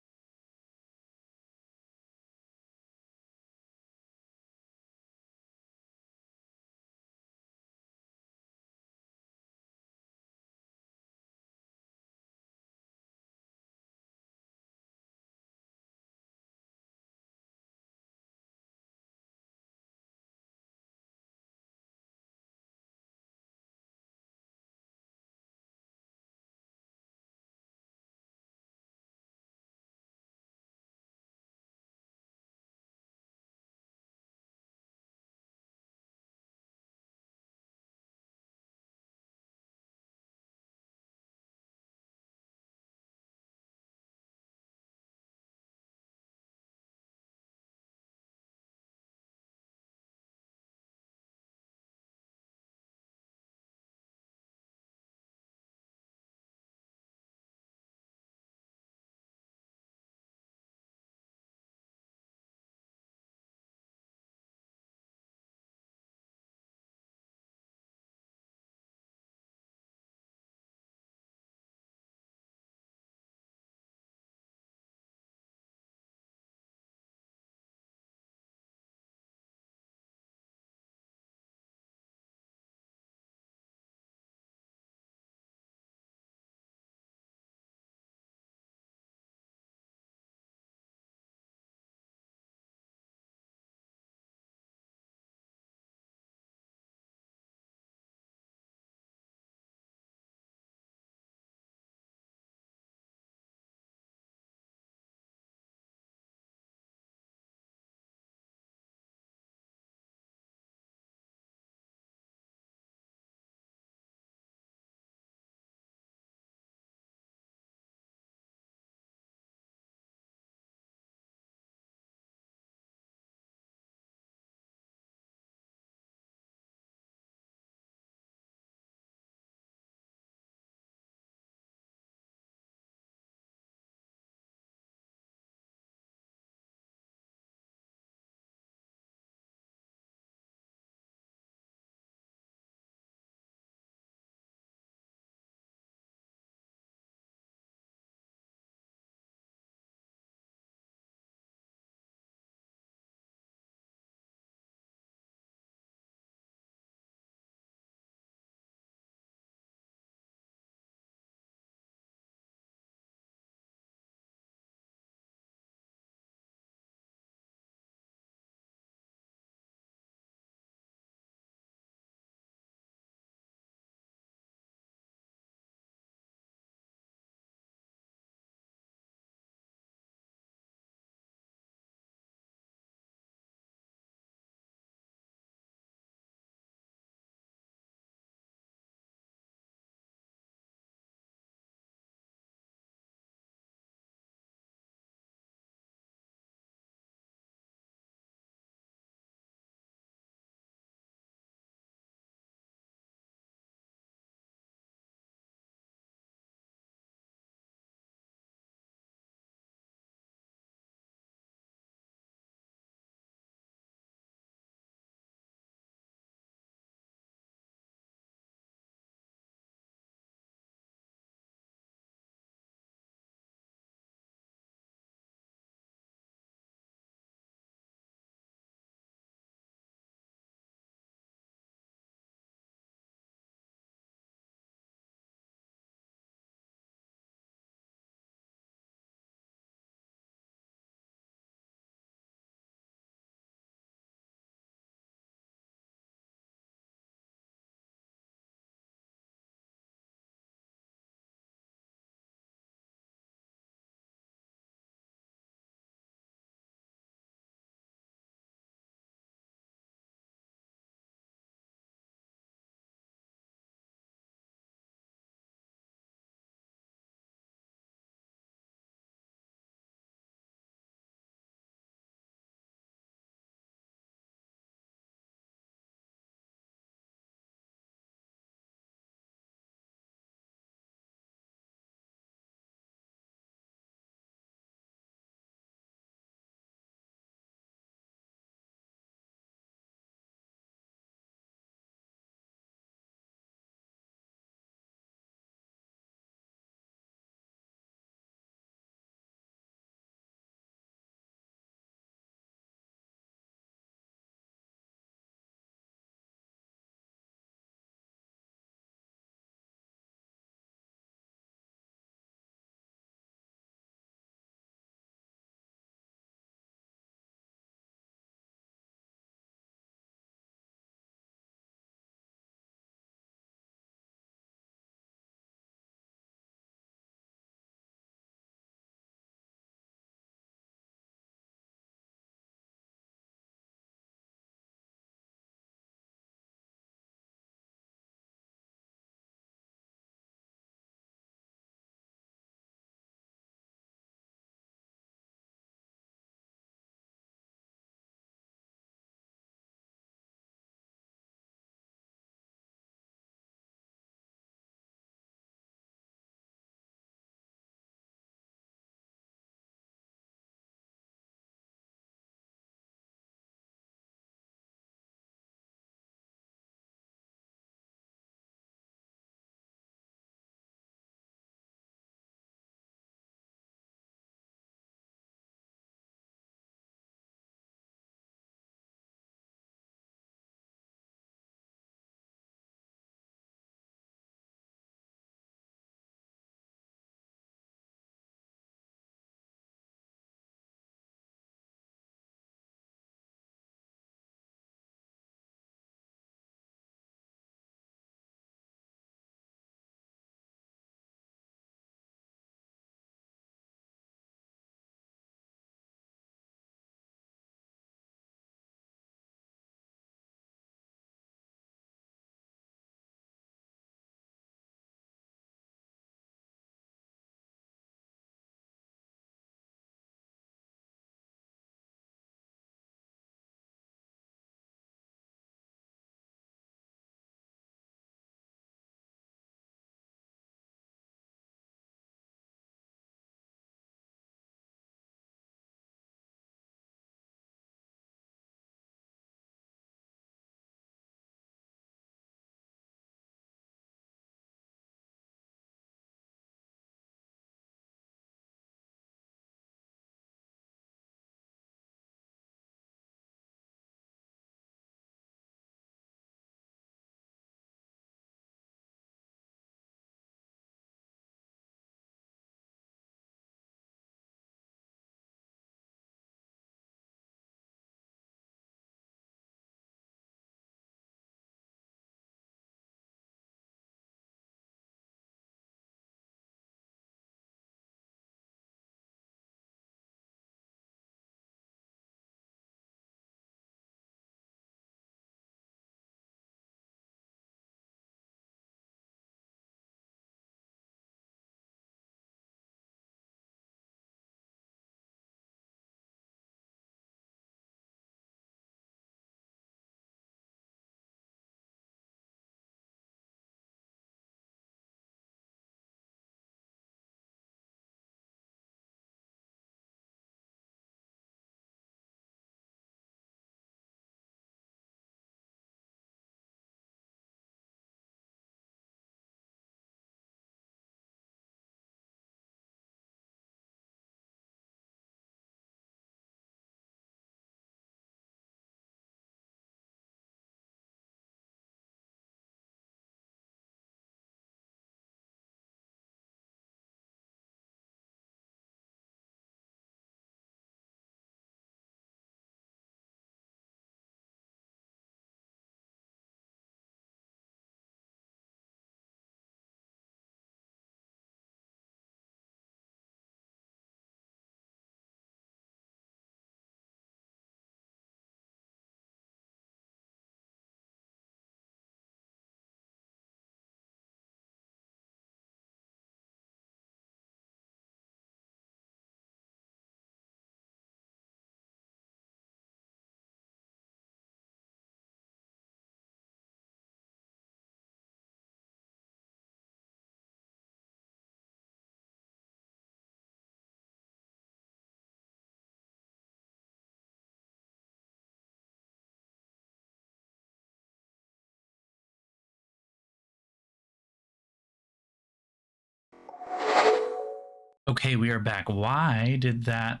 Okay, we are back. Why did that?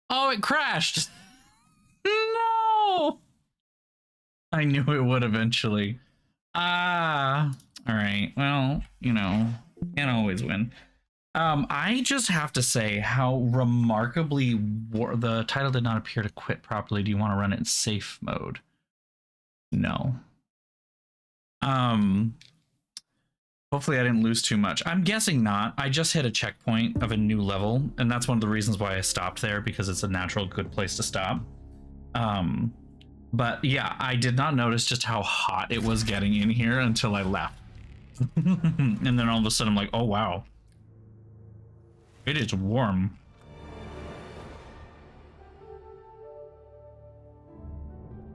Oh, it crashed. No. I knew it would eventually. Ah. All right. Well, you know, can't always win. I just have to say how remarkably the title did not appear to quit properly. Do you want to run it in safe mode? No. Hopefully I didn't lose too much. I'm guessing not. I just hit a checkpoint of a new level, and that's one of the reasons why I stopped there, because it's a natural good place to stop. But yeah, I did not notice just how hot it was getting in here until I left. And then all of a sudden I'm like, oh wow. It is warm.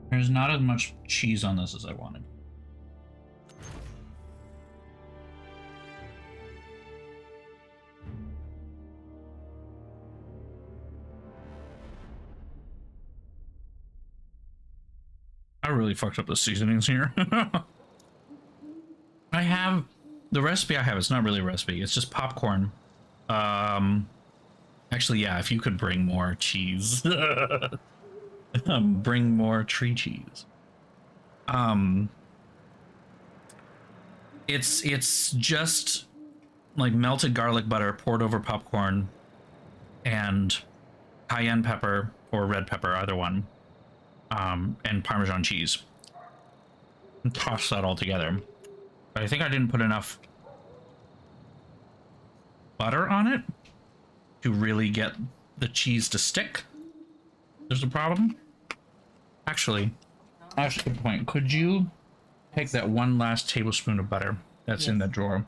There's not as much cheese on this as I wanted. I really fucked up the seasonings here. I have the recipe I have. It's not really a recipe. It's just popcorn. Actually, yeah. If you could bring more cheese, bring more tree cheese. It's just like melted garlic butter poured over popcorn, and cayenne pepper or red pepper, either one. And Parmesan cheese. And toss that all together. But I think I didn't put enough butter on it to really get the cheese to stick. There's a problem. Actually, that's a good point. Could you take that one last tablespoon of butter that's in that drawer,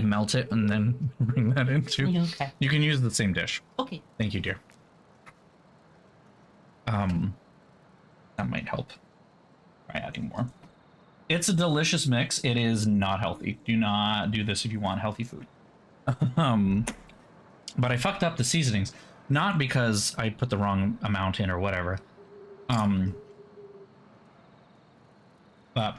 melt it, and then bring that into? Okay. You can use the same dish. Okay. Thank you, dear. That might help by adding more. It's a delicious mix. It is not healthy. Do not do this if you want healthy food. But I fucked up the seasonings, not because I put the wrong amount in or whatever. But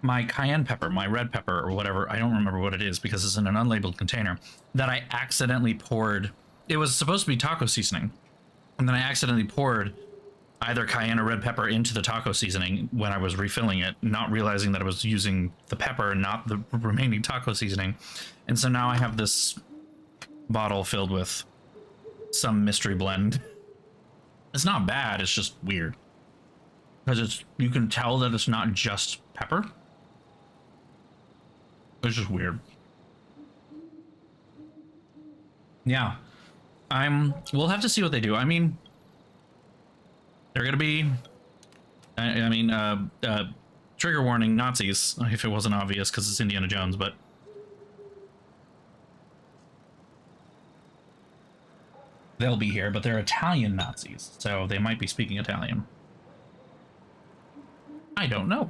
my cayenne pepper, my red pepper or whatever, I don't remember what it is because it's in an unlabeled container, that I accidentally poured. It was supposed to be taco seasoning. And then I accidentally poured either cayenne or red pepper into the taco seasoning when I was refilling it, not realizing that I was using the pepper and not the remaining taco seasoning. And so now I have this bottle filled with some mystery blend. It's not bad, it's just weird. Because you can tell that it's not just pepper. It's just weird. Yeah. We'll have to see what they do. I mean, they're gonna be, trigger warning, Nazis, if it wasn't obvious, because it's Indiana Jones, but they'll be here, but they're Italian Nazis, so they might be speaking Italian. I don't know.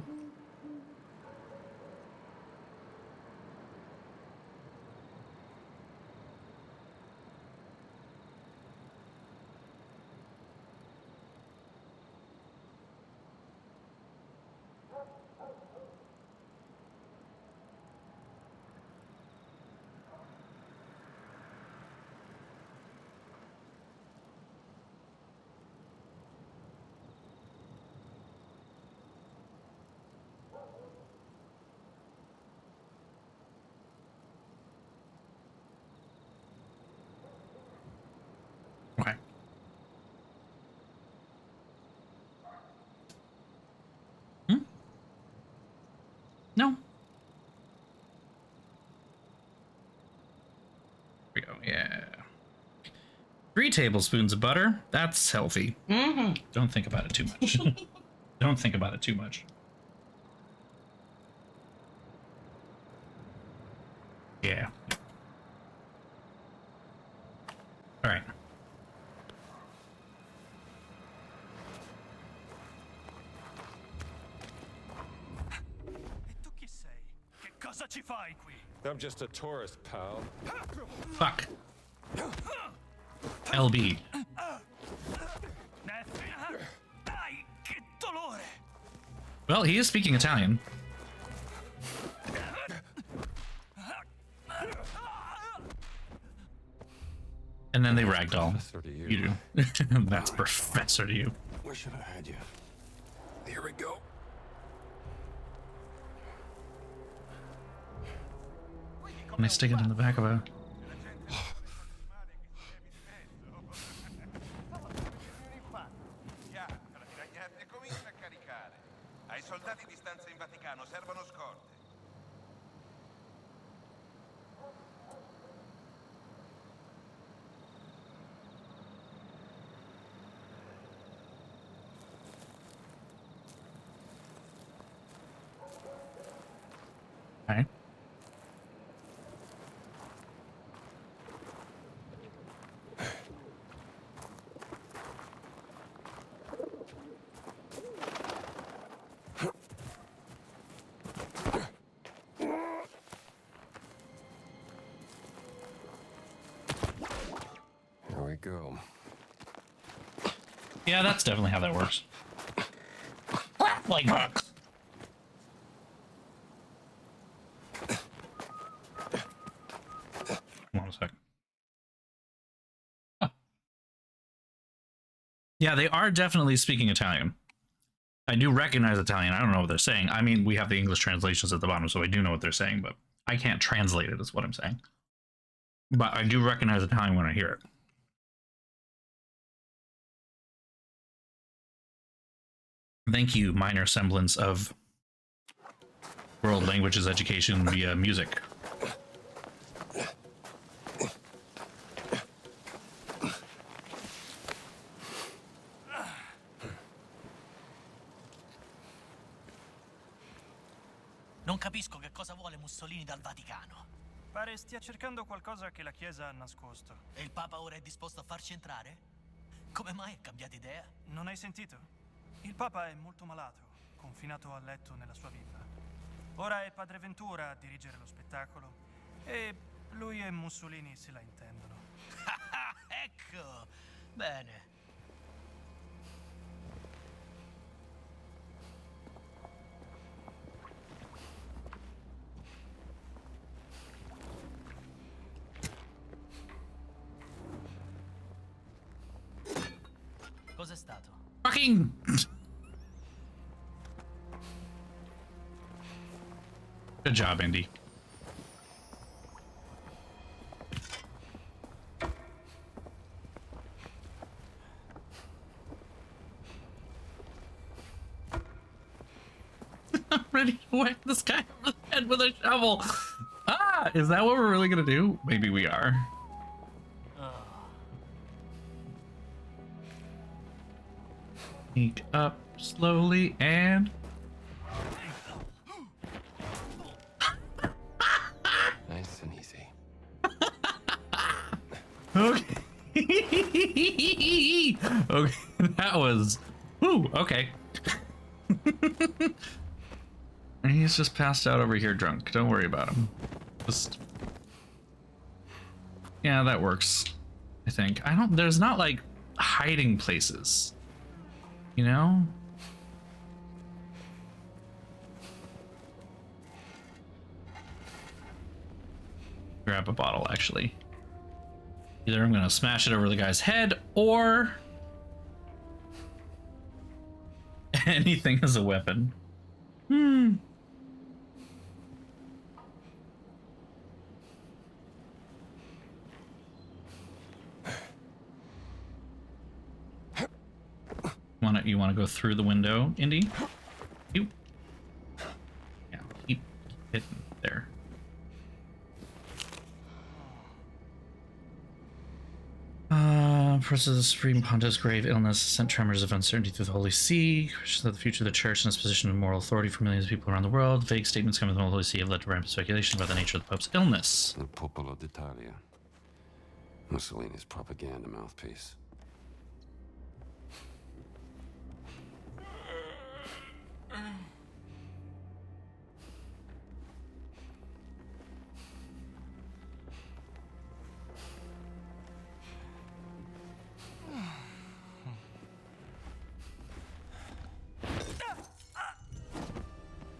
Okay. No. Here we go. Yeah. 3 tablespoons of butter. That's healthy. Mm-hmm. Don't think about it too much. Don't think about it too much. Yeah. All right. E tu chi sei? Che cosa ci fai qui? I'm just a tourist, pal. Fuck. LB. Dai, che dolore! Well, he is speaking Italian. And then they ragdoll. Professor to you. You do. That's professor to you. Where should I hide you? Here we go. And they stick it in the back of a... Comincia a caricare. Ai soldati di stanza in Vaticano servono scorte. Okay. Here we go. Yeah, that's definitely how that works. Like that. Hold on a sec. Oh. Yeah, they are definitely speaking Italian. I do recognize Italian. I don't know what they're saying. I mean, we have the English translations at the bottom, so I do know what they're saying, but I can't translate it, is what I'm saying. But I do recognize Italian when I hear it. Thank you, minor semblance of world languages education via music. Non capisco che cosa vuole Mussolini dal Vaticano. Pare stia cercando qualcosa che la Chiesa ha nascosto. E il Papa ora è disposto a farci entrare? Come mai ha cambiato idea? Non hai sentito? Il Papa è molto malato, confinato a letto nella sua villa. Ora è Padre Ventura a dirigere lo spettacolo e lui e Mussolini se la intendono. Ecco! Bene. Cos'è stato? Fucking... Good job, Indy. I'm ready to whack this guy over the head with a shovel. Ah, is that what we're really gonna do? Maybe we are. Sneak up slowly and... Nice and easy. Okay. Okay, that was... Woo, okay. And he's just passed out over here drunk. Don't worry about him. Just... Yeah, that works. I think. I don't... There's not, like, hiding places. You know? Grab a bottle, actually. Either I'm gonna smash it over the guy's head, or... anything as a weapon. Hmm. You wanna go through the window, Indy? You. Yeah, keep hitting there. Versus the Supreme Pontiff's grave illness sent tremors of uncertainty through the Holy See. Questions of the future of the Church and its position of moral authority for millions of people around the world. Vague statements coming from the Holy See have led to rampant speculation about the nature of the Pope's illness. Il Popolo d'Italia. Mussolini's propaganda mouthpiece.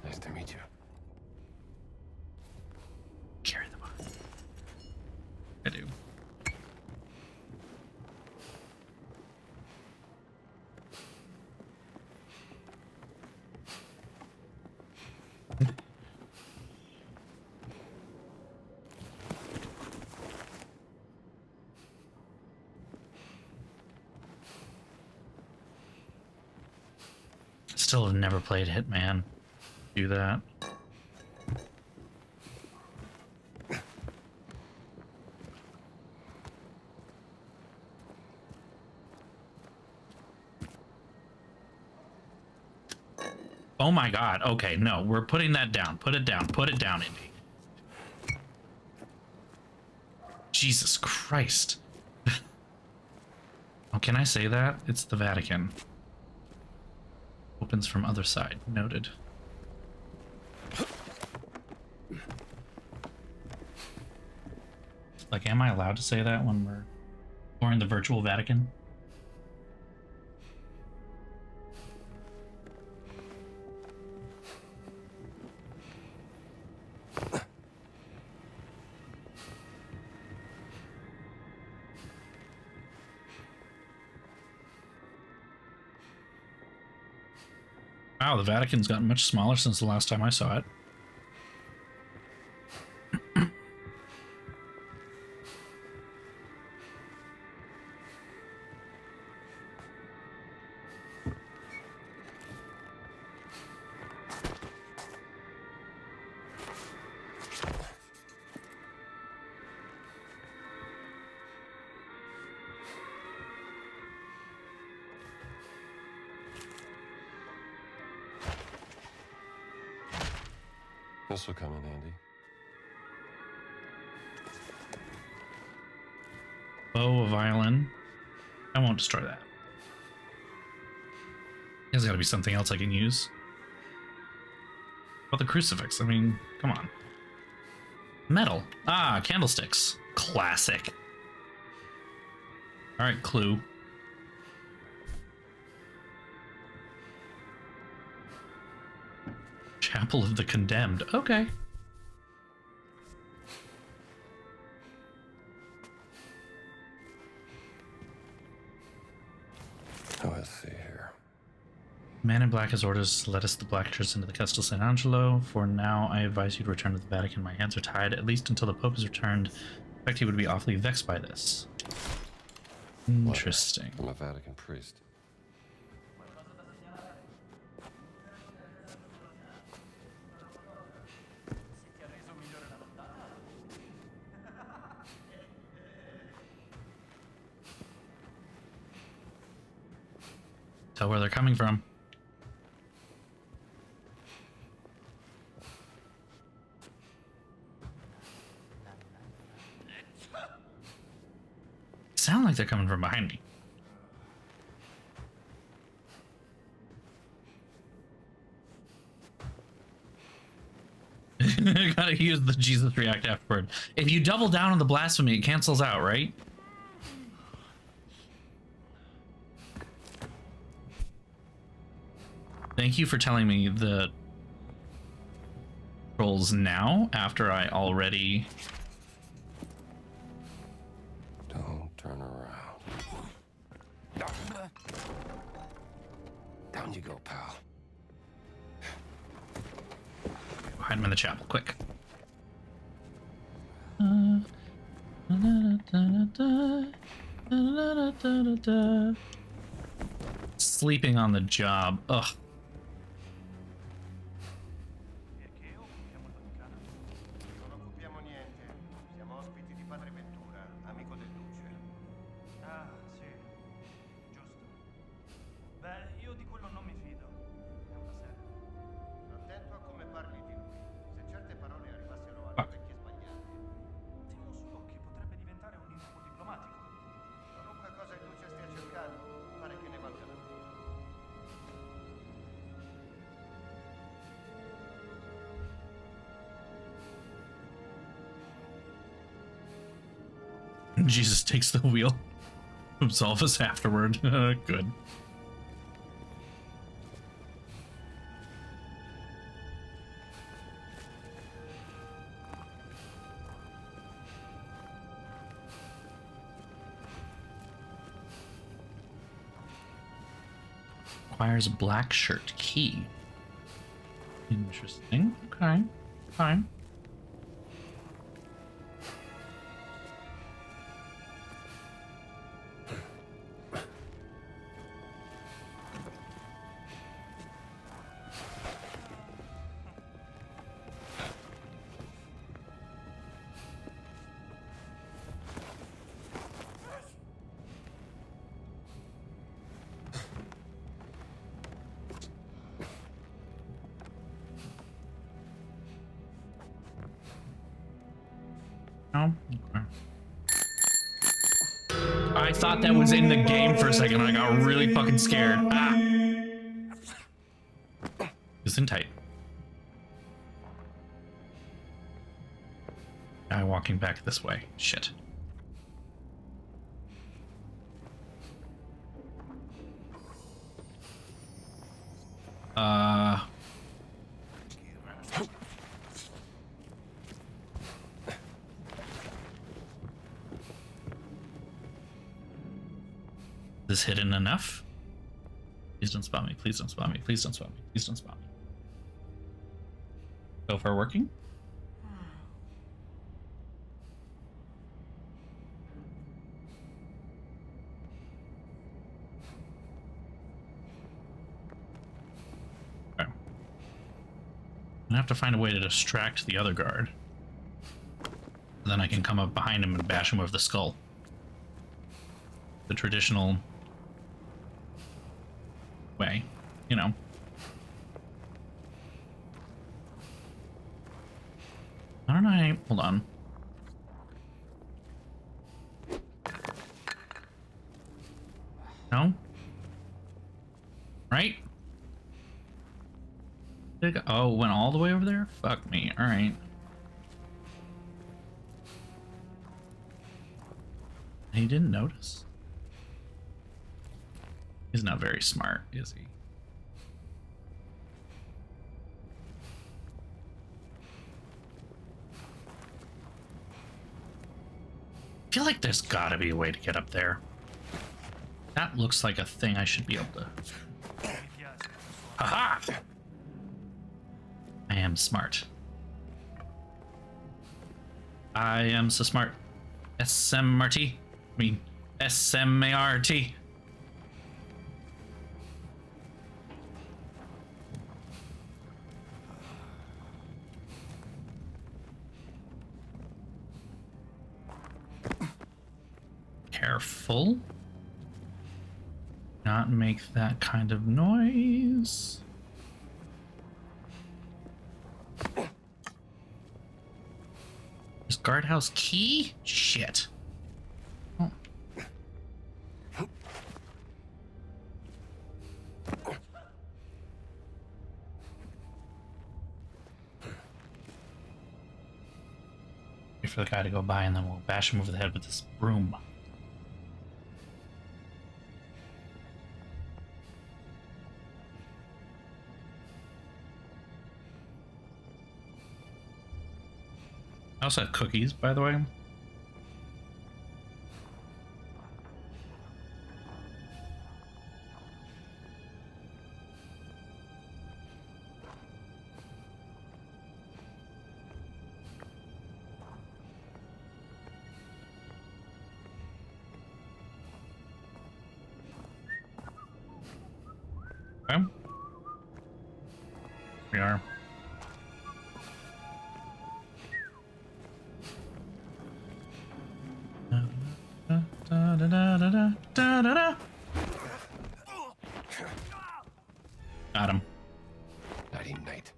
Nice to meet you. Carry them on. I do. still have never played Hitman. Do that. Oh my god. Okay, no, we're putting that down. Put it down. Put it down, Indy. Jesus Christ. Oh, can I say that? It's the Vatican. Opens from other side. Noted. Like, am I allowed to say that when we're in the virtual Vatican? Wow, the Vatican's gotten much smaller since the last time I saw it. This will come in handy. Bow, a violin. I won't destroy that. There's got to be something else I can use. What about the crucifix? I mean, come on. Metal. Ah, candlesticks. Classic. All right, clue. Chapel of the Condemned. Okay. Oh, let's see here. Man in Black has orders led us the Black Church into the Castel San Angelo. For now, I advise you to return to the Vatican. My hands are tied, at least until the Pope is returned. I expect he would be awfully vexed by this. Interesting. I'm a Vatican priest. Tell where they're coming from. Sound like they're coming from behind me. Gotta use the Jesus React afterward. If you double down on the blasphemy, it cancels out, right? Thank you for telling me the rolls now after I already... Don't turn around. Down you go, pal. Hide him in the chapel, quick. Sleeping on the job. Ugh. Perché occupiamo il Vaticano? Non occupiamo niente. Siamo ospiti di padre Ventura, amico del duce. Ah, sì. Giusto. Beh, io di quello non mi fido. È una serie. Attento a come parli di lui. Se certe parole arrivassero alle orecchie sbagliate. Temo solo che potrebbe diventare un incubo diplomatico. Qualunque cosa il duce stia cercando, pare che ne valga la pena. Jesus takes the wheel. Absolve us afterward. Good. Requires a black shirt key. Interesting. Okay. Fine. No? Okay. I thought that was in the game for a second. I got really fucking scared. Ah! It's in tight. Guy walking back this way. Shit. Is this hidden enough? Please don't spot me. Please don't spot me. Please don't spot me. Please don't spot me. So far working? Okay. I'm gonna have to find a way to distract the other guard. Then I can come up behind him and bash him with the skull. The traditional way, you know. I don't know. Hold on. No? Right? Did it go? Oh, it went all the way over there? Fuck me. Alright. He didn't notice? He's not very smart, is he? I feel like there's gotta be a way to get up there. That looks like a thing I should be able to. Haha! I am smart. I am so smart. SMRT? I mean, SMART. Careful. Not make that kind of noise. Is guardhouse key? Shit. Oh. Wait for the guy to go by and then we'll bash him over the head with this broom. I also have cookies, by the way. Okay. We are. Got him. Nighty night.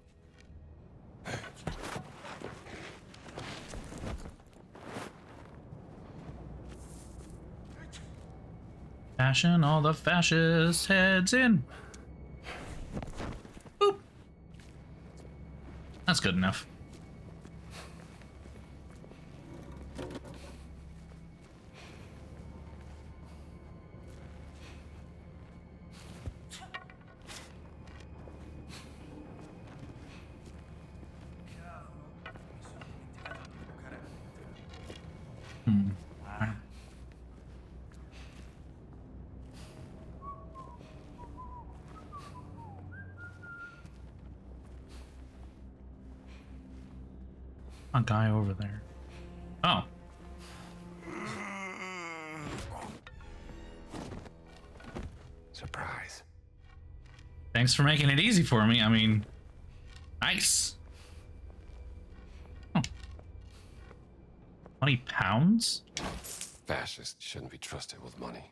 Fashion all the fascist heads in. Boop. That's good enough. A guy over there. Oh. Surprise. Thanks for making it easy for me. I mean, nice. Oh. 20 pounds? Fascists shouldn't be trusted with money.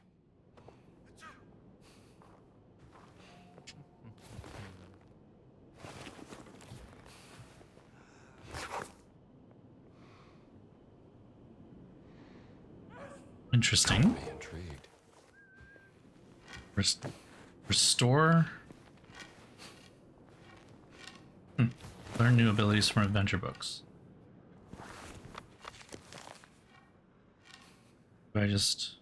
Interesting. Be intrigued. Restore. Learn new abilities from adventure books. Do I just...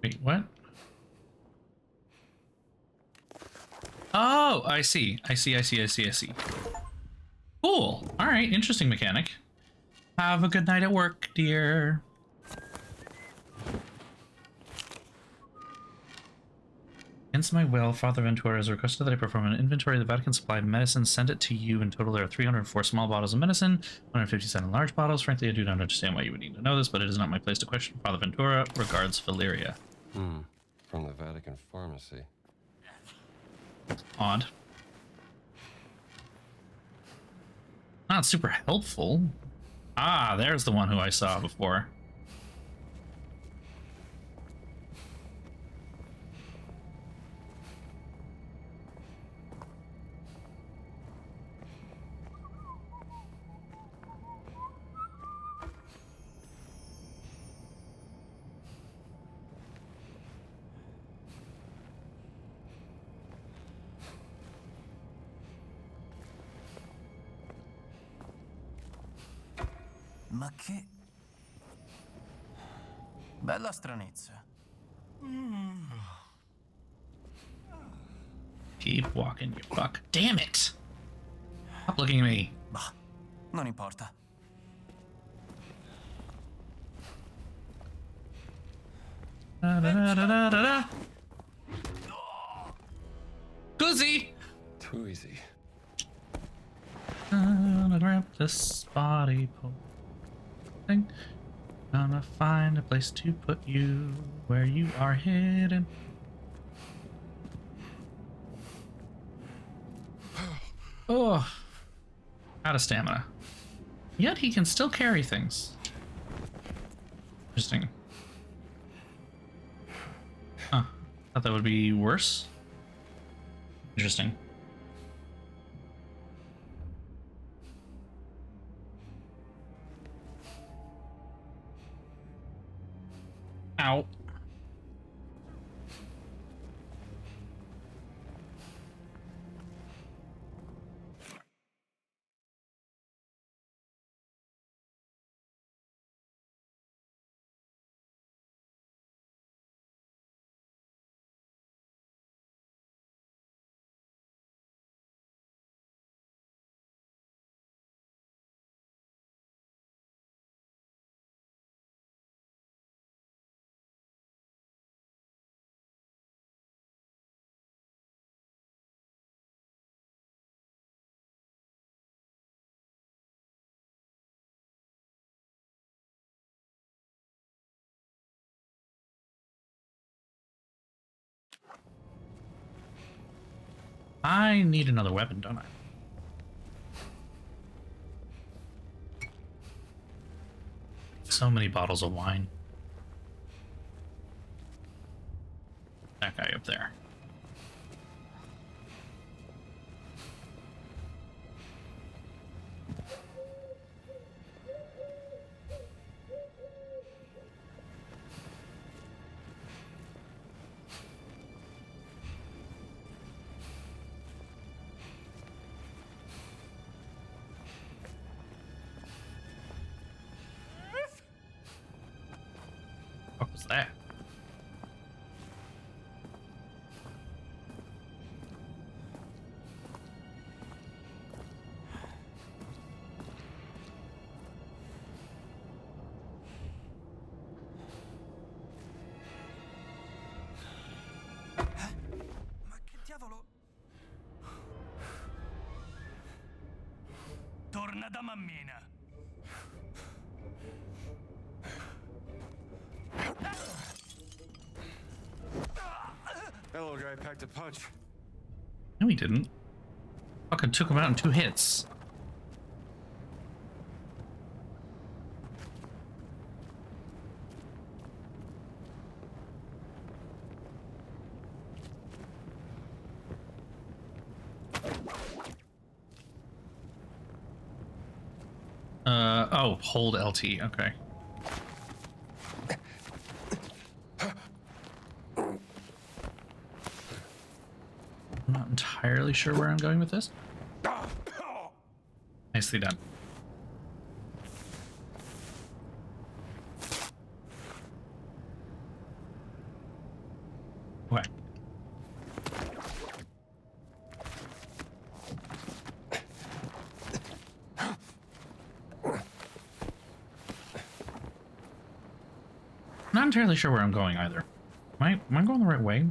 Wait, what? Oh, I see. I see. Cool. All right, interesting mechanic. Have a good night at work, dear. Against my will, Father Ventura has requested that I perform an inventory of the Vatican supplied medicine. Send it to you. In total, there are 304 small bottles of medicine, 157 large bottles. Frankly, I do not understand why you would need to know this, but it is not my place to question Father Ventura. Regards, Valeria. From the Vatican pharmacy. Odd. Not super helpful. Ah, there's the one who I saw before. Ma che... Bella stranezza. Keep walking, you fuck. Damn it! Stop looking at me. Bah, non importa. Da, da, da, da, da, da. Goosey! Too easy. Gonna grab this body thing. Gonna find a place to put you where you are hidden. Oh, out of stamina. Yet he can still carry things. Interesting. Huh. Thought that would be worse. Interesting. Ow. I need another weapon, don't I? So many bottles of wine. That guy up there. What was that? Ma che diavolo? Torna da mammina. That little guy packed a punch. No, he didn't. Fucking took him out in 2 hits. Oh, hold LT. Okay. I'm not entirely sure where I'm going with this. Nicely done. Okay. Not entirely sure where I'm going either. Am I going the right way?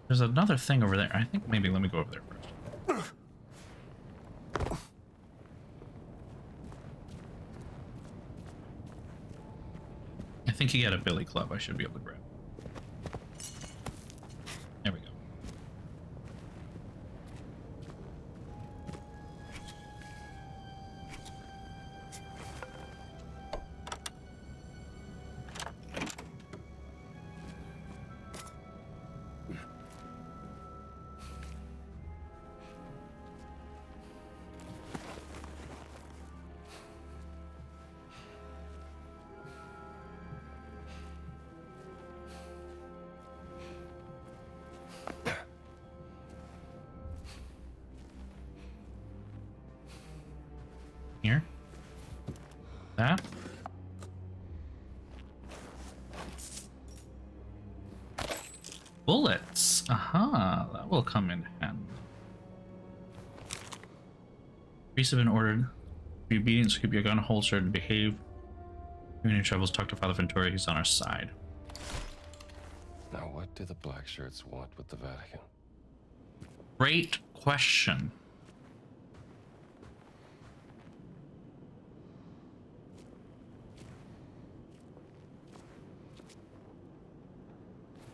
There's another thing over there. I think maybe let me go over there first. I think you get a billy club I should be able to grab. There we go. Here. That. Bullets. Aha, that will come in handy. Priests have been ordered to be obedient, so keep your gun holstered and behave. If you have any troubles, talk to Father Ventura. He's on our side. Now, what do the black shirts want with the Vatican? Great question.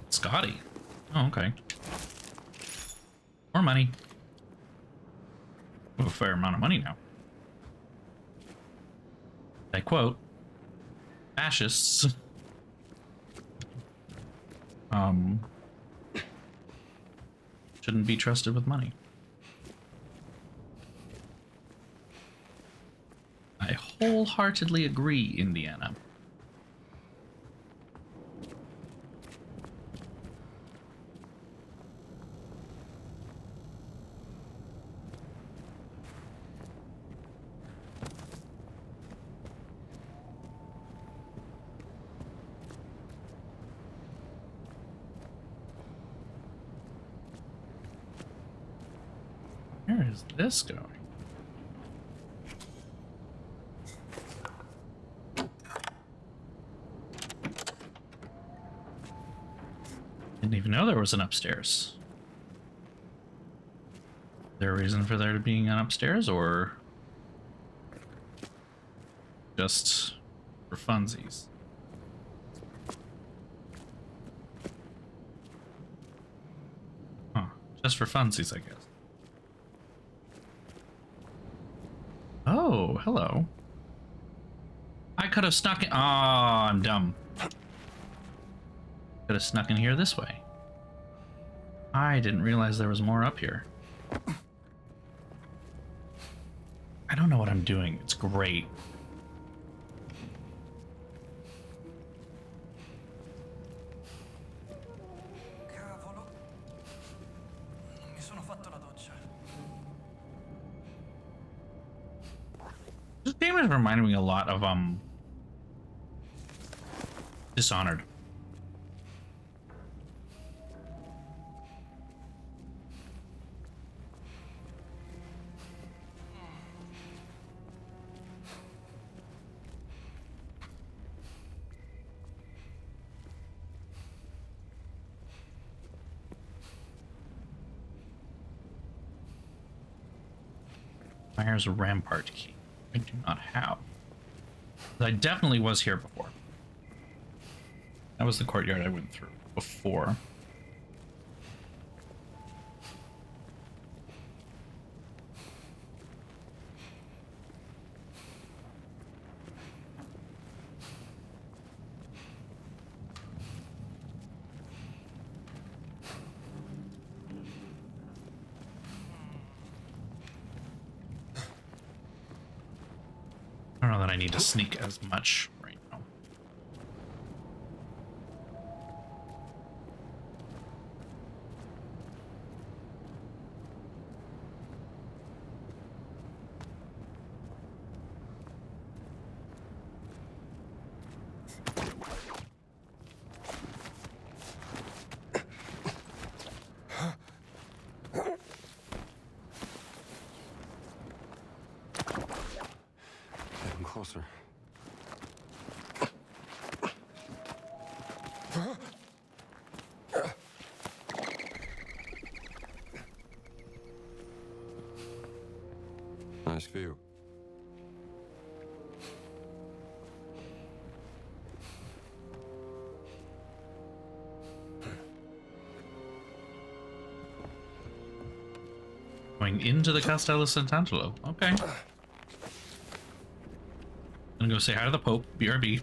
Scotty. Oh, okay. More money. We have a fair amount of money now. I quote, fascists. Shouldn't be trusted with money. I wholeheartedly agree, Indiana. Where is this going? Didn't even know there was an upstairs. Is there a reason for there being an upstairs, or just for funsies? Huh. Just for funsies, I guess. Oh, hello. I could have snuck in. Oh, I'm dumb. Could have snuck in here this way. I didn't realize there was more up here. I don't know what I'm doing. It's great. Cavolo. Non mi sono fatto la doccia. This game is reminding me a lot of Dishonored. Here's a rampart key. I do not have. I definitely was here before. That was the courtyard I went through before. know that I need to sneak as much right now. Getting closer. Nice view. Going into the Castello Sant'Angelo. Okay. Gonna go say hi to the Pope. BRB.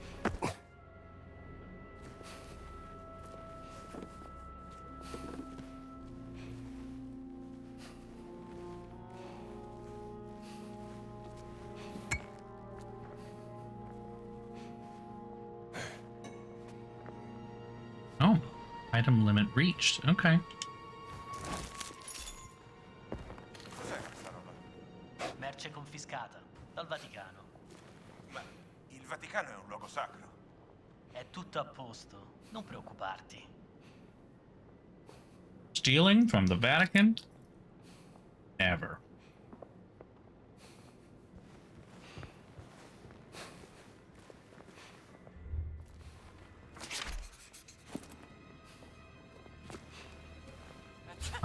Oh, item limit reached. Okay. Cos'è questa roba? Merce confiscata dal Vaticano. Ma il Vaticano è un luogo sacro. È tutto a posto, non preoccuparti. Stealing from the Vatican? Never.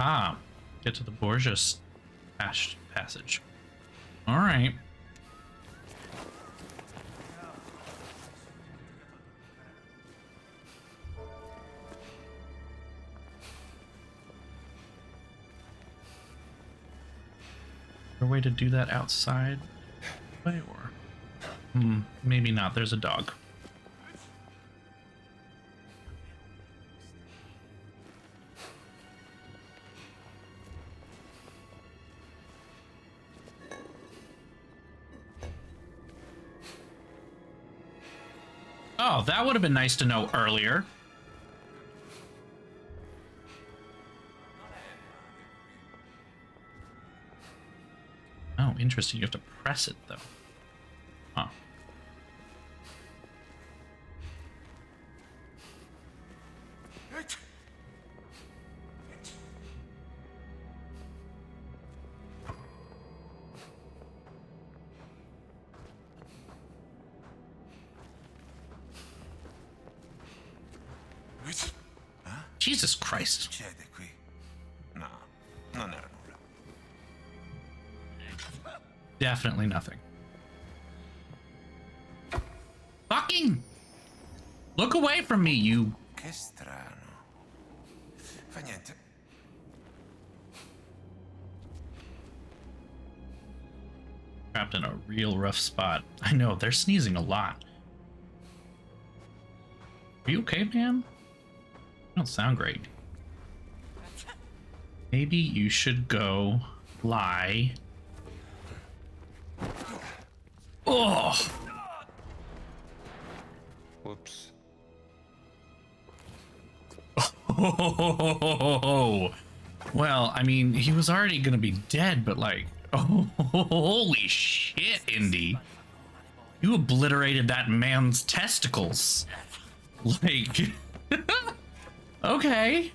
Ah, get to the Borgias passage. All right. Is there a way to do that outside? Way or maybe not. There's a dog. Oh, that would have been nice to know earlier. Oh, interesting. You have to press it, though. Huh. Jesus Christ. Succede qui? No, non era nulla. Definitely nothing. Fucking! Look away from me, you... Che strano. Fa niente. Trapped in a real rough spot. I know, they're sneezing a lot. Are you okay, man? You don't sound great. Maybe you should go lie. Oh! Whoops. Oh, well, I mean, he was already gonna be dead, but like, oh, holy shit, Indy. You obliterated that man's testicles. Like, okay.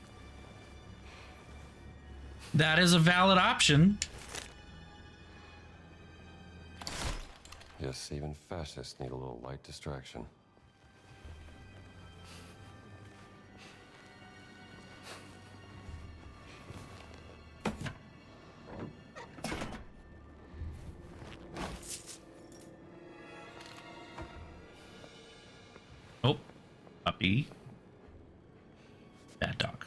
That is a valid option. Yes, even fascists need a little light distraction. Oh, puppy. Bad dog.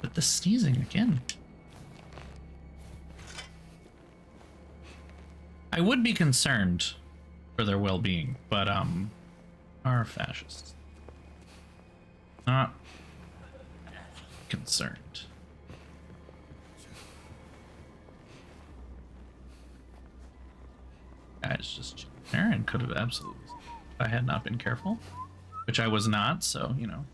But the sneezing again. I would be concerned for their well-being, but are fascists. Not concerned. Guys just there and could have absolutely, if I had not been careful, which I was not, so you know.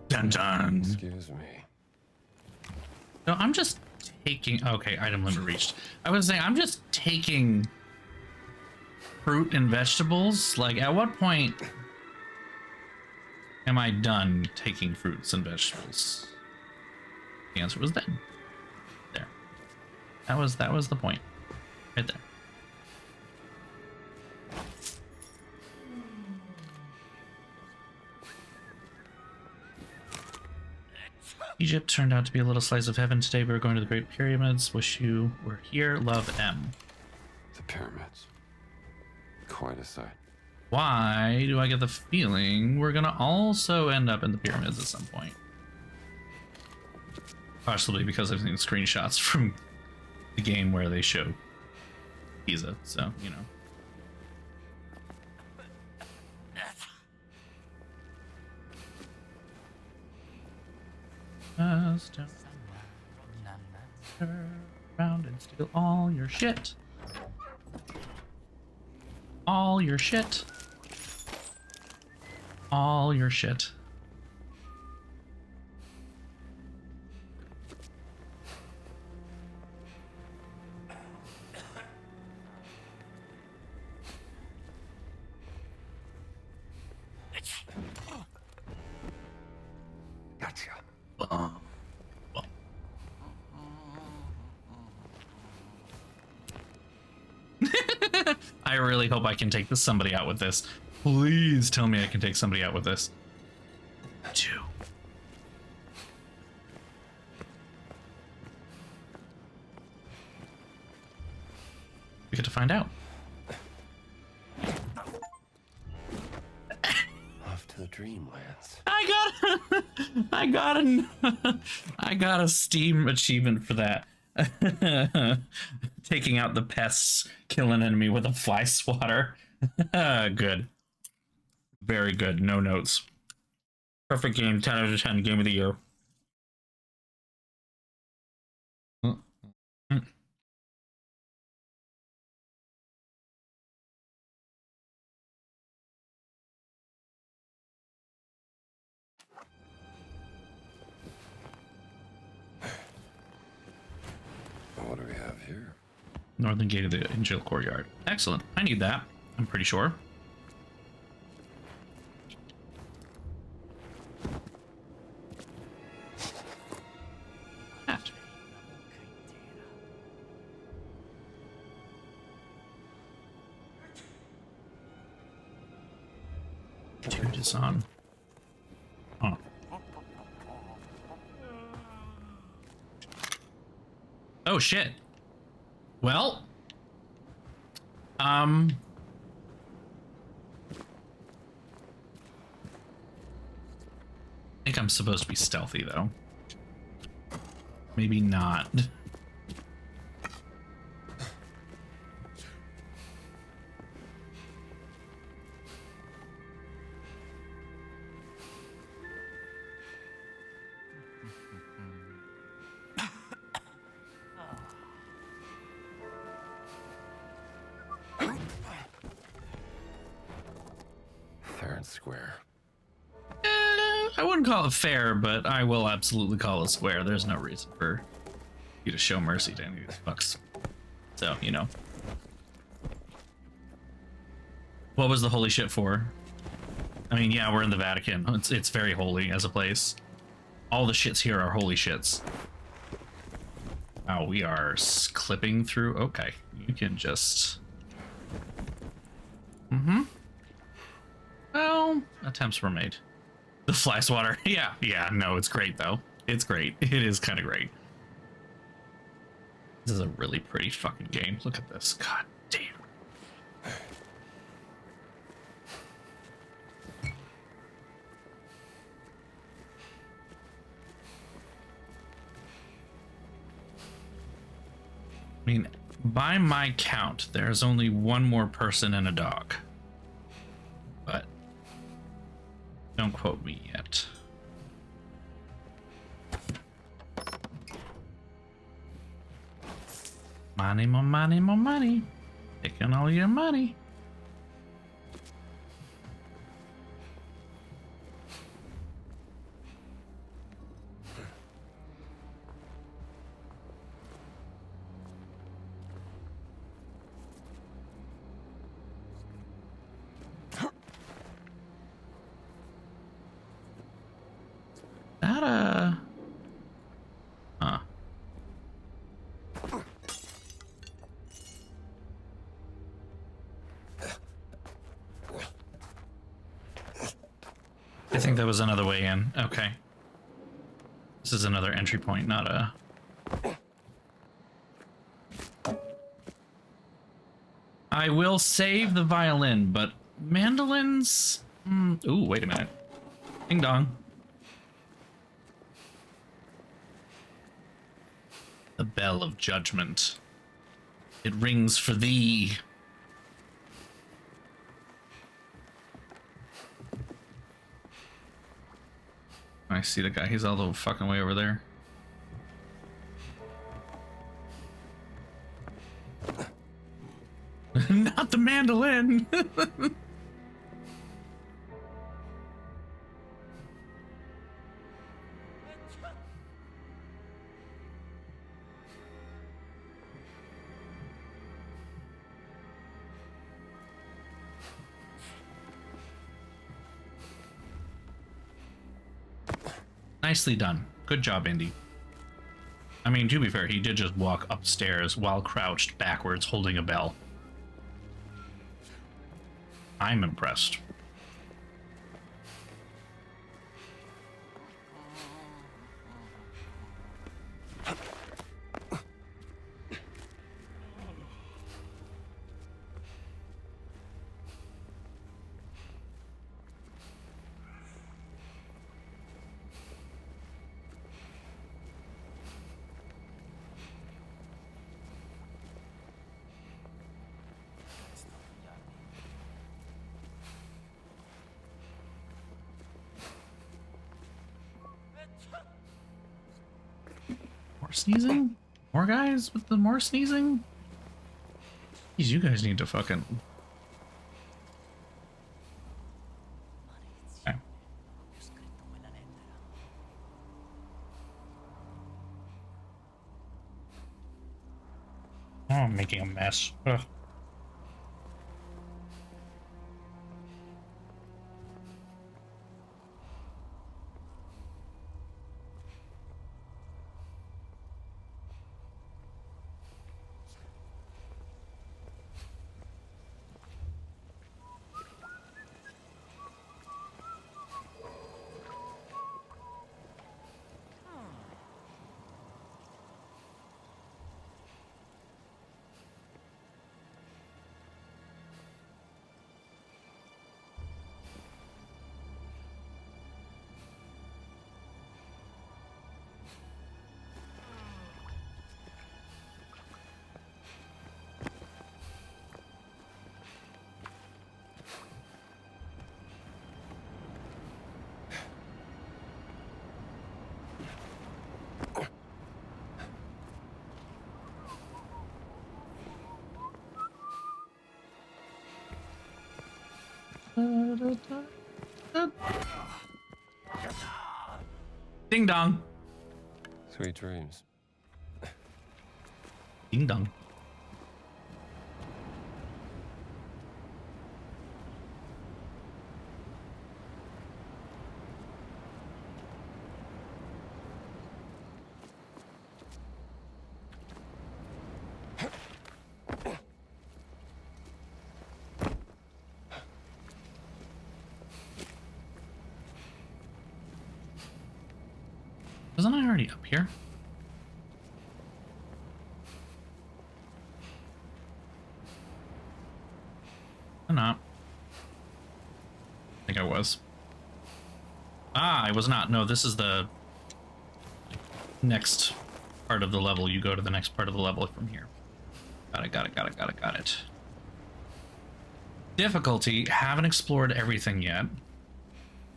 Dun dun. Excuse me. No, I'm just taking. Okay, item limit reached. I was saying I'm just taking fruit and vegetables. Like, at what point am I done taking fruits and vegetables? The answer was then. There. That was the point. Right there. Egypt turned out to be a little slice of heaven today. We were going to the Great Pyramids. Wish you were here. Love, M. The pyramids. Quite a sight. Why do I get the feeling we're gonna also end up in the pyramids at some point? Possibly because I've seen screenshots from the game where they show Giza, so, you know. Just turn around and steal all your shit. All your shit. All your shit. Gotcha. I really hope I can take somebody out with this. Please tell me I can take somebody out with this. 2. We get to find out. Off to the dreamlands. I got a Steam achievement for that. Taking out the pests, kill an enemy with a fly swatter. Good. Very good. No notes. Perfect game. 10 out of 10. Game of the year. What do we have here? Northern gate of the Angel Courtyard. Excellent. I need that. I'm pretty sure. Dude is on. Oh. Oh shit. Well. I think I'm supposed to be stealthy though. Maybe not. Fair and square. I wouldn't call it fair, but I will absolutely call it square. There's no reason for you to show mercy to any of these fucks. So, you know. What was the holy shit for? I mean, yeah, we're in the Vatican. It's very holy as a place. All the shits here are holy shits. Wow, we are clipping through. Okay, you can just... Mm-hmm. Well, attempts were made. The fly swatter. Yeah, no, it's great, though. It's great. It is kind of great. This is a really pretty fucking game. Look at this. God damn. I mean, by my count, there's only one more person and a dog. But don't quote me yet. Money, more money, more money. Taking all your money. That huh. I think that was another way in. Okay. This is another entry point, not a... I will save the violin, but mandolins... Ooh, wait a minute. Ding dong. The bell of judgment. It rings for thee. I see the guy. He's all the fucking way over there. Not the mandolin. Nicely done. Good job, Indy. I mean, to be fair, he did just walk upstairs while crouched backwards holding a bell. I'm impressed. More sneezing? More guys with the more sneezing? Jeez, you guys need to fucking... Okay. Oh, I'm making a mess. Ugh. Ding dong. Sweet dreams. Ding dong. Wasn't I already up here? Or not? I think I was. Ah, I was not. No, this is the next part of the level. You go to the next part of the level from here. Got it. Difficulty, haven't explored everything yet.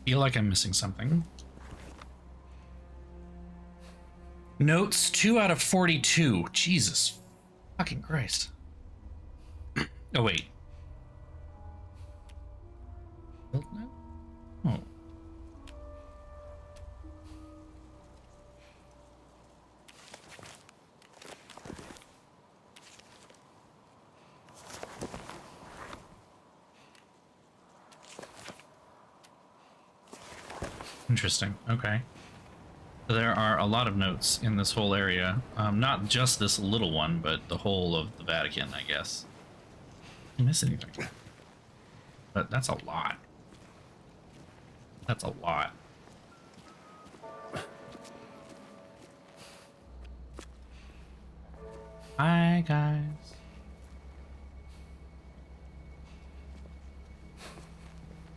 Feel like I'm missing something. Notes, 2 out of 42. Jesus fucking Christ. Oh, wait. Oh. Interesting. Okay. So there are a lot of notes in this whole area. Not just this little one, but the whole of the Vatican, I guess. Did I miss anything? But that's a lot. That's a lot. Hi, guys.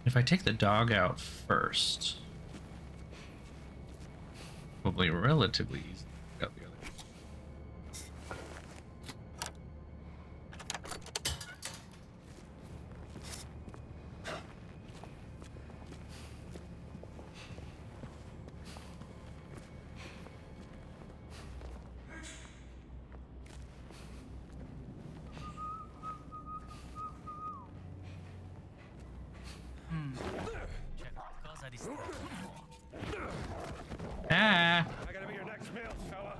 If I take the dog out first, probably relatively easy. Got the other. C'è qualcosa di strano. Ah! I gotta be your next meal, fella.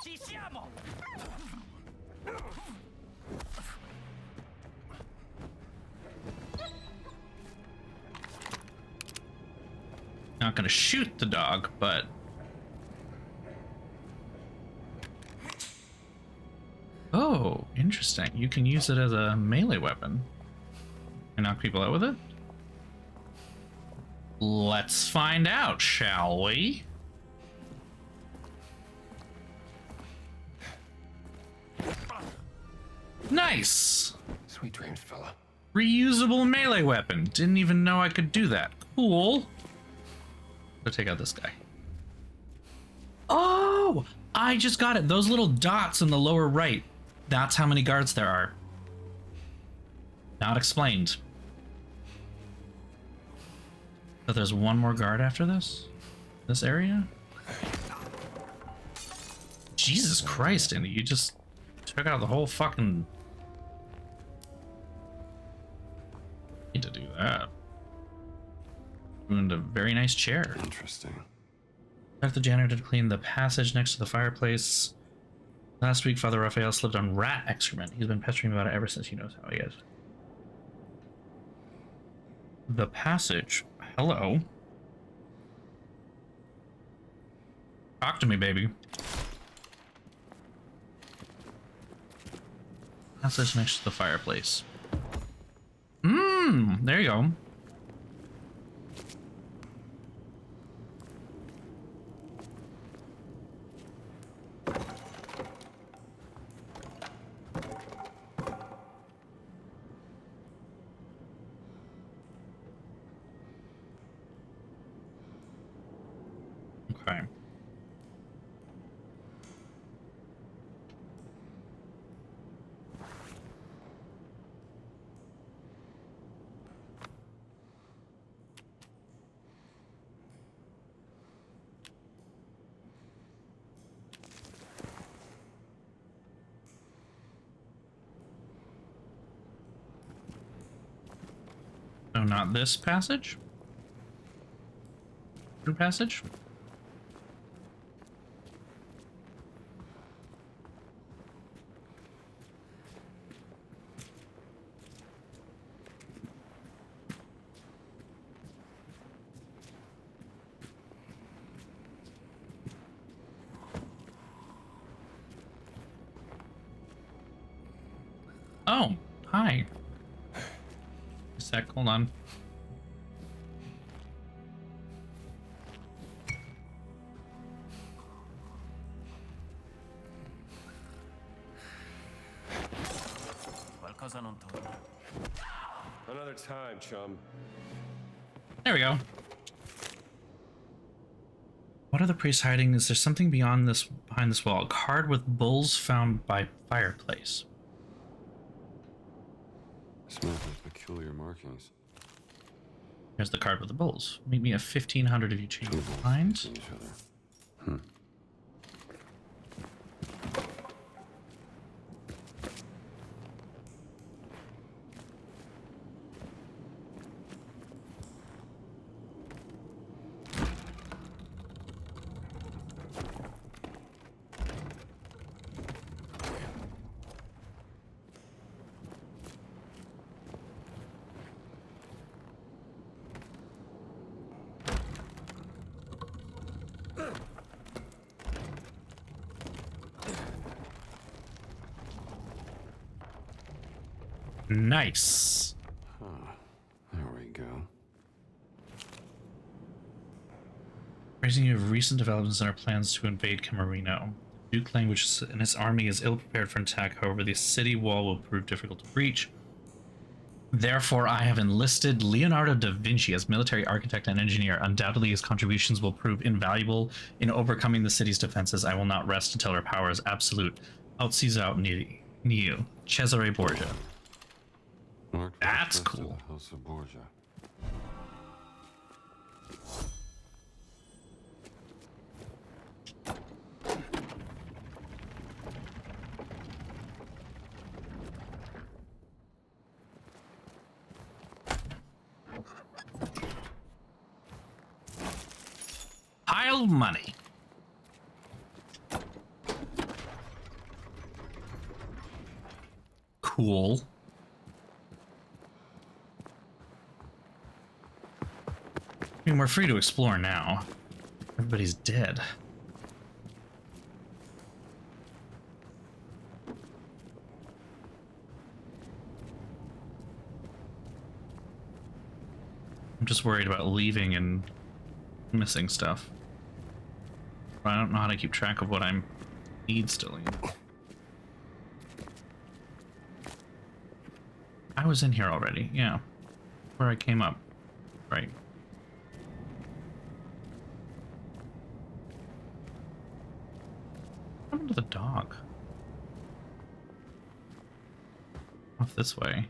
Ci siamo! Not gonna shoot the dog, but oh, interesting. You can use it as a melee weapon and knock people out with it. Let's find out, shall we? Nice. Sweet dreams, fella. Reusable melee weapon. Didn't even know I could do that. Cool. Let's take out this guy. Oh, I just got it. Those little dots in the lower right. That's how many guards there are. Not explained. But there's one more guard after this? This area? Jesus Christ, Indy, you just took out the whole fucking... Need to do that. Ruined a very nice chair. Interesting. Left the janitor to clean the passage next to the fireplace. Last week, Father Raphael slipped on rat excrement. He's been pestering me about it ever since he knows how he is. The passage. Hello. Talk to me, baby. Passage next to the fireplace. There you go. Okay. No, not this passage? Through passage? Oh, hi. A sec, hold on. qualcosa non torna. Another time, chum. There we go. What are the priests hiding? Is there something behind this wall? A card with bulls found by fireplace. Smells like peculiar markings. Here's the card with the bulls. Meet me at 1500 if you change your mind. Each other. Hmm. Nice. Huh. There we go. Raising you of recent developments in our plans to invade Camarino. Duke language and his army is ill prepared for an attack, however, the city wall will prove difficult to breach. Therefore, I have enlisted Leonardo da Vinci as military architect and engineer. Undoubtedly, his contributions will prove invaluable in overcoming the city's defenses. I will not rest until our power is absolute. Out sees out Neo. Cesare Borgia. That's cool. House of Borgia. Pile of money. Cool. I mean, we're free to explore now. Everybody's dead. I'm just worried about leaving and missing stuff. I don't know how to keep track of what I'm need still. I was in here already, yeah. Where I came up, right. What happened to the dog? Off this way.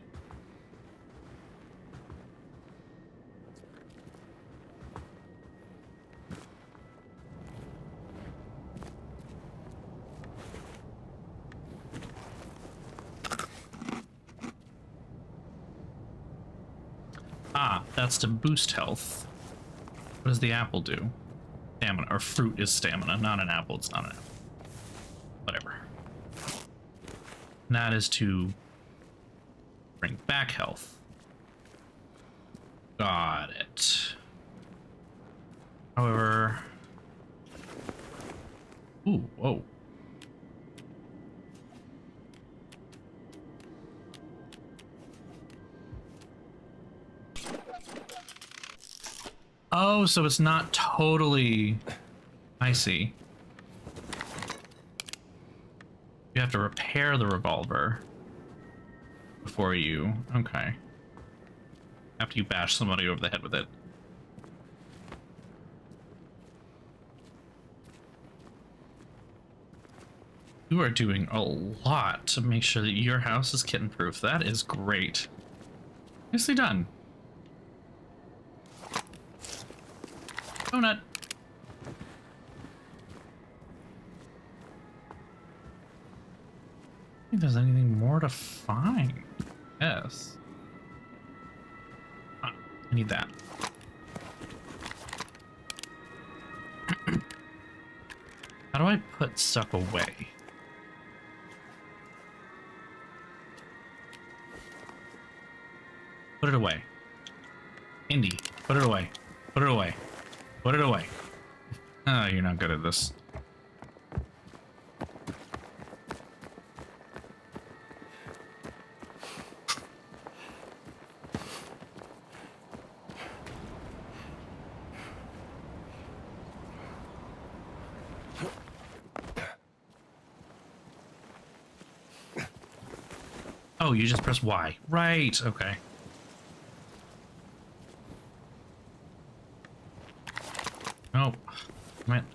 Ah, that's to boost health. What does the apple do? Stamina, or fruit is stamina, not an apple, it's not an apple. Whatever. And that is to bring back health. Got it. However... Ooh, whoa. Oh, so it's not totally... I see. You have to repair the revolver before you... Okay. After you bash somebody over the head with it. You are doing a lot to make sure that your house is kitten-proof. That is great. Nicely done. Donut. I think there's anything more to find. Yes. Ah, I need that. How do I put stuff away? Put it away. Indy, put it away. Put it away. Put it away. Oh, you're not good at this. Oh, you just press Y. Right, okay. Oh, man.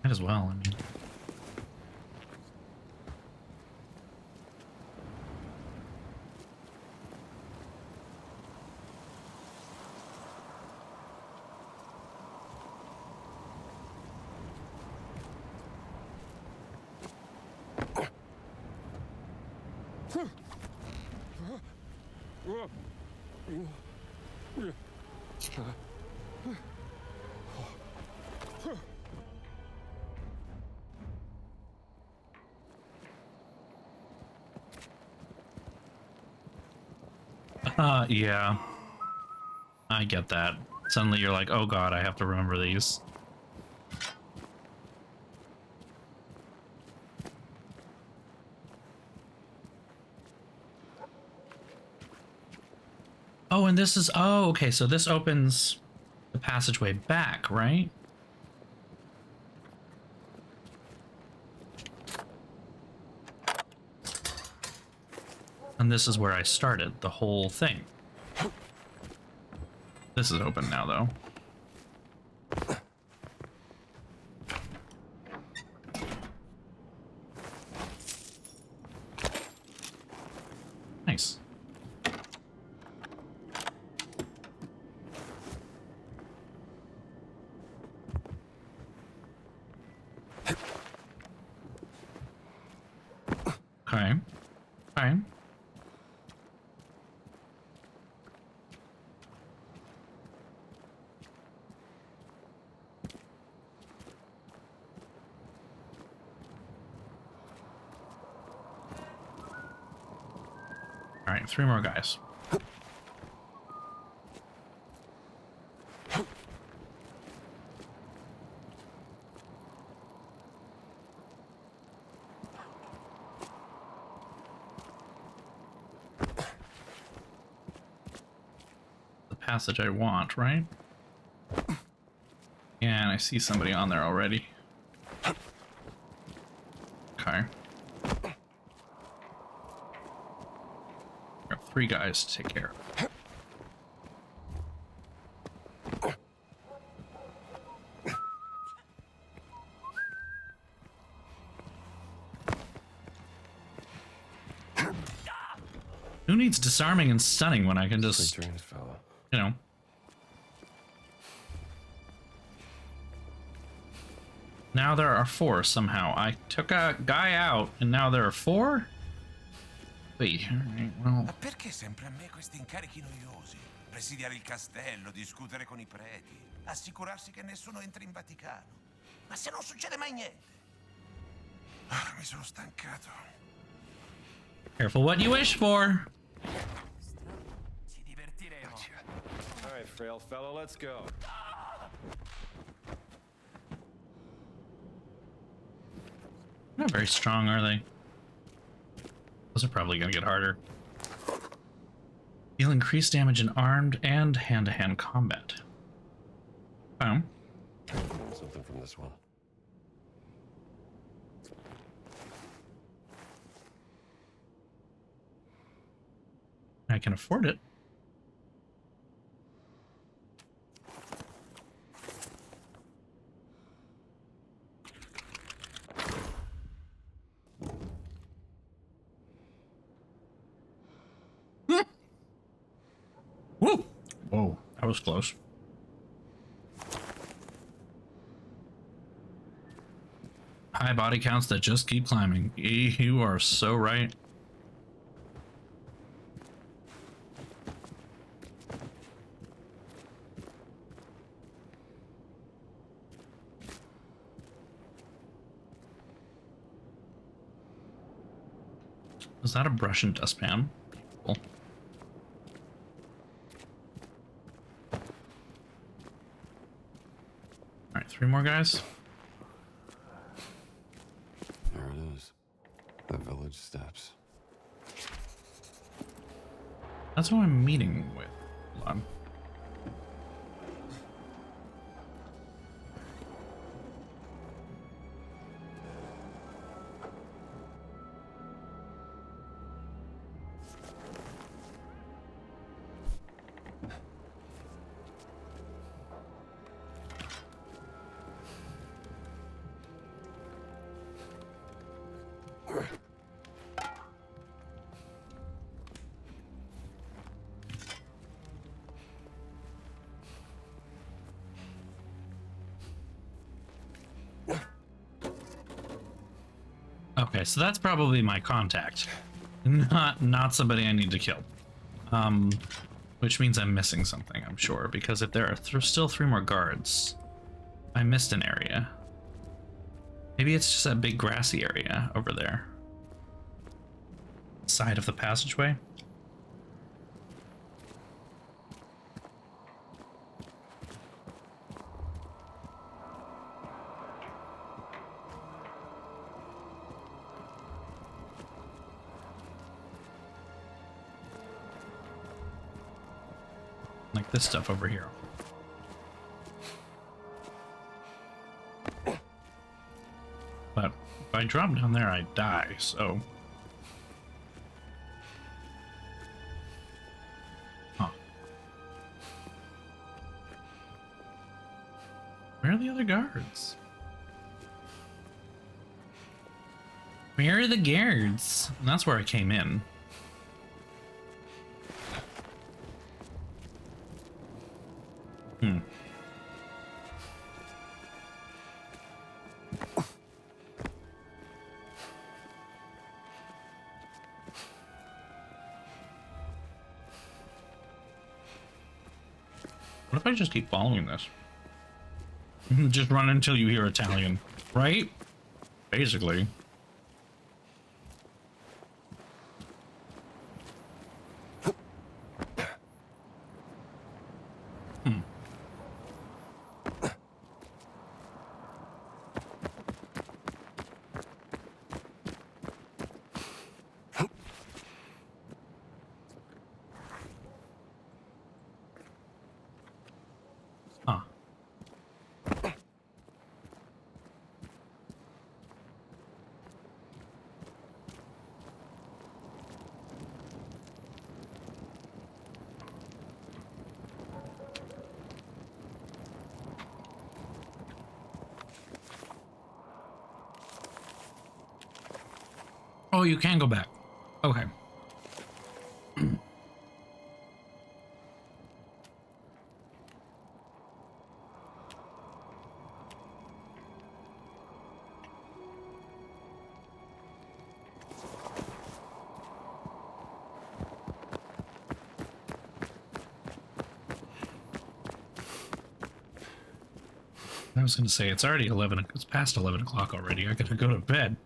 Might as well, I mean. Yeah. I get that. Suddenly you're like, oh god, I have to remember these. Oh, and this is, oh, okay, so this opens the passageway back, right? And this is where I started the whole thing. This is open now, though. Nice. Okay. Alright. Alright, 3 more guys. The passage I want, right? And I see somebody on there already. Okay. Got 3 guys to take care of. Who needs disarming and stunning when I can just, Dreams, fella. you know. Now there are 4 somehow. I took a guy out and now there are 4? Wait, alright, well. Ma perché sempre a me questi incarichi noiosi? Presidiare il castello, discutere con i preti, assicurarsi che nessuno entri in Vaticano. Ma se non succede mai niente? Ah, mi sono stancato. Careful what you wish for. Ci divertiremo. All right, frail fellow, let's go. Not very strong, are they? Those are probably gonna get harder. Deal increased damage in armed and hand-to-hand combat. Oh. Something from this one. I can afford it. Woo! Whoa, that was close. High body counts that just keep climbing. You are so right. Was that a brush and dustpan? Cool. Alright, 3 more guys. There it is. The village steps. That's who I'm meeting with. Hold on. Okay, so that's probably my contact, not somebody I need to kill. Which means I'm missing something, I'm sure, because if there are still 3 more guards, I missed an area. Maybe it's just that big grassy area over there. Side of the passageway. Like this stuff over here. But if I drop down there, I die, so... Huh. Where are the other guards? Where are the guards? And that's where I came in. What if I just keep following this? Just run until you hear Italian, right? Basically. Huh. Oh, you can go back. Okay. I was gonna say, it's already 11, it's past 11 o'clock already. I gotta go to bed.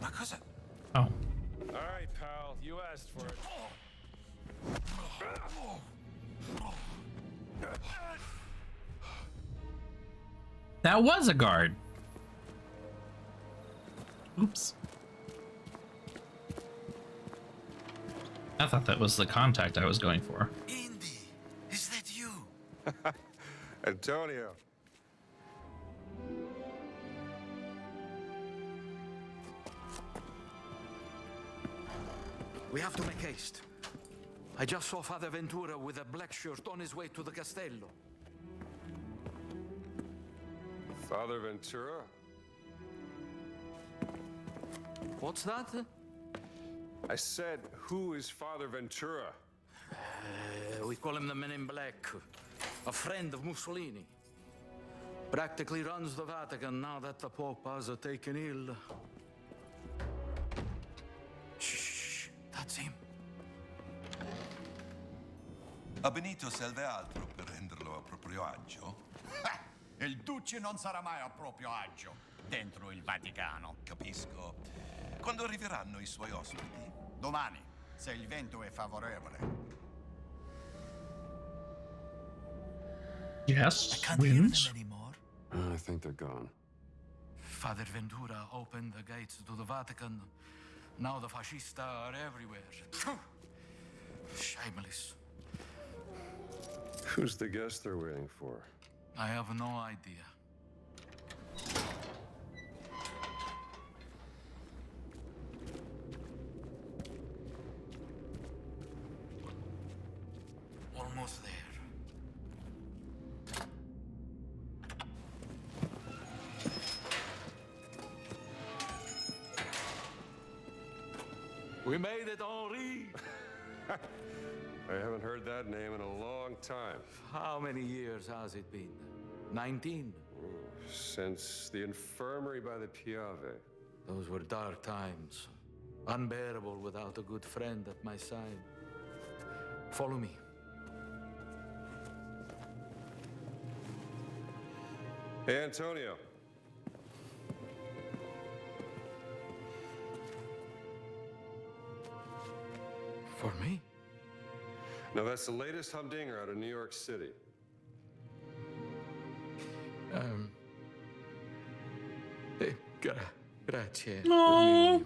Ma cosa? Oh. All right, pal. You asked for it. That was a guard. Oops. I thought that was the contact I was going for. Indy, is that you? Antonio. We have to make haste. I just saw Father Ventura with a black shirt on his way to the Castello. Father Ventura? What's that? I said, who is Father Ventura? We call him the Men in Black. A friend of Mussolini. Practically runs the Vatican now that the Pope has taken ill. Shh, that's him. A Benito serve altro per renderlo a proprio agio? Il Duce non sarà mai a proprio agio dentro il Vaticano. Capisco. Quando arriveranno i suoi ospiti? Domani, se il vento è favorevole. Yes, Can't hear them winds. anymore. I think they're gone. Father Ventura opened the gates to the Vatican. Now the fascists are everywhere. Shameless. Who's the guest they're waiting for? I have no idea. Almost there. We made it, Henri. I haven't heard that name in a long time. How many years has it been? 19? Since the infirmary by the Piave. Those were dark times. Unbearable without a good friend at my side. Follow me. Hey, Antonio. For me? Now, that's the latest humdinger out of New York City. Grazie. No.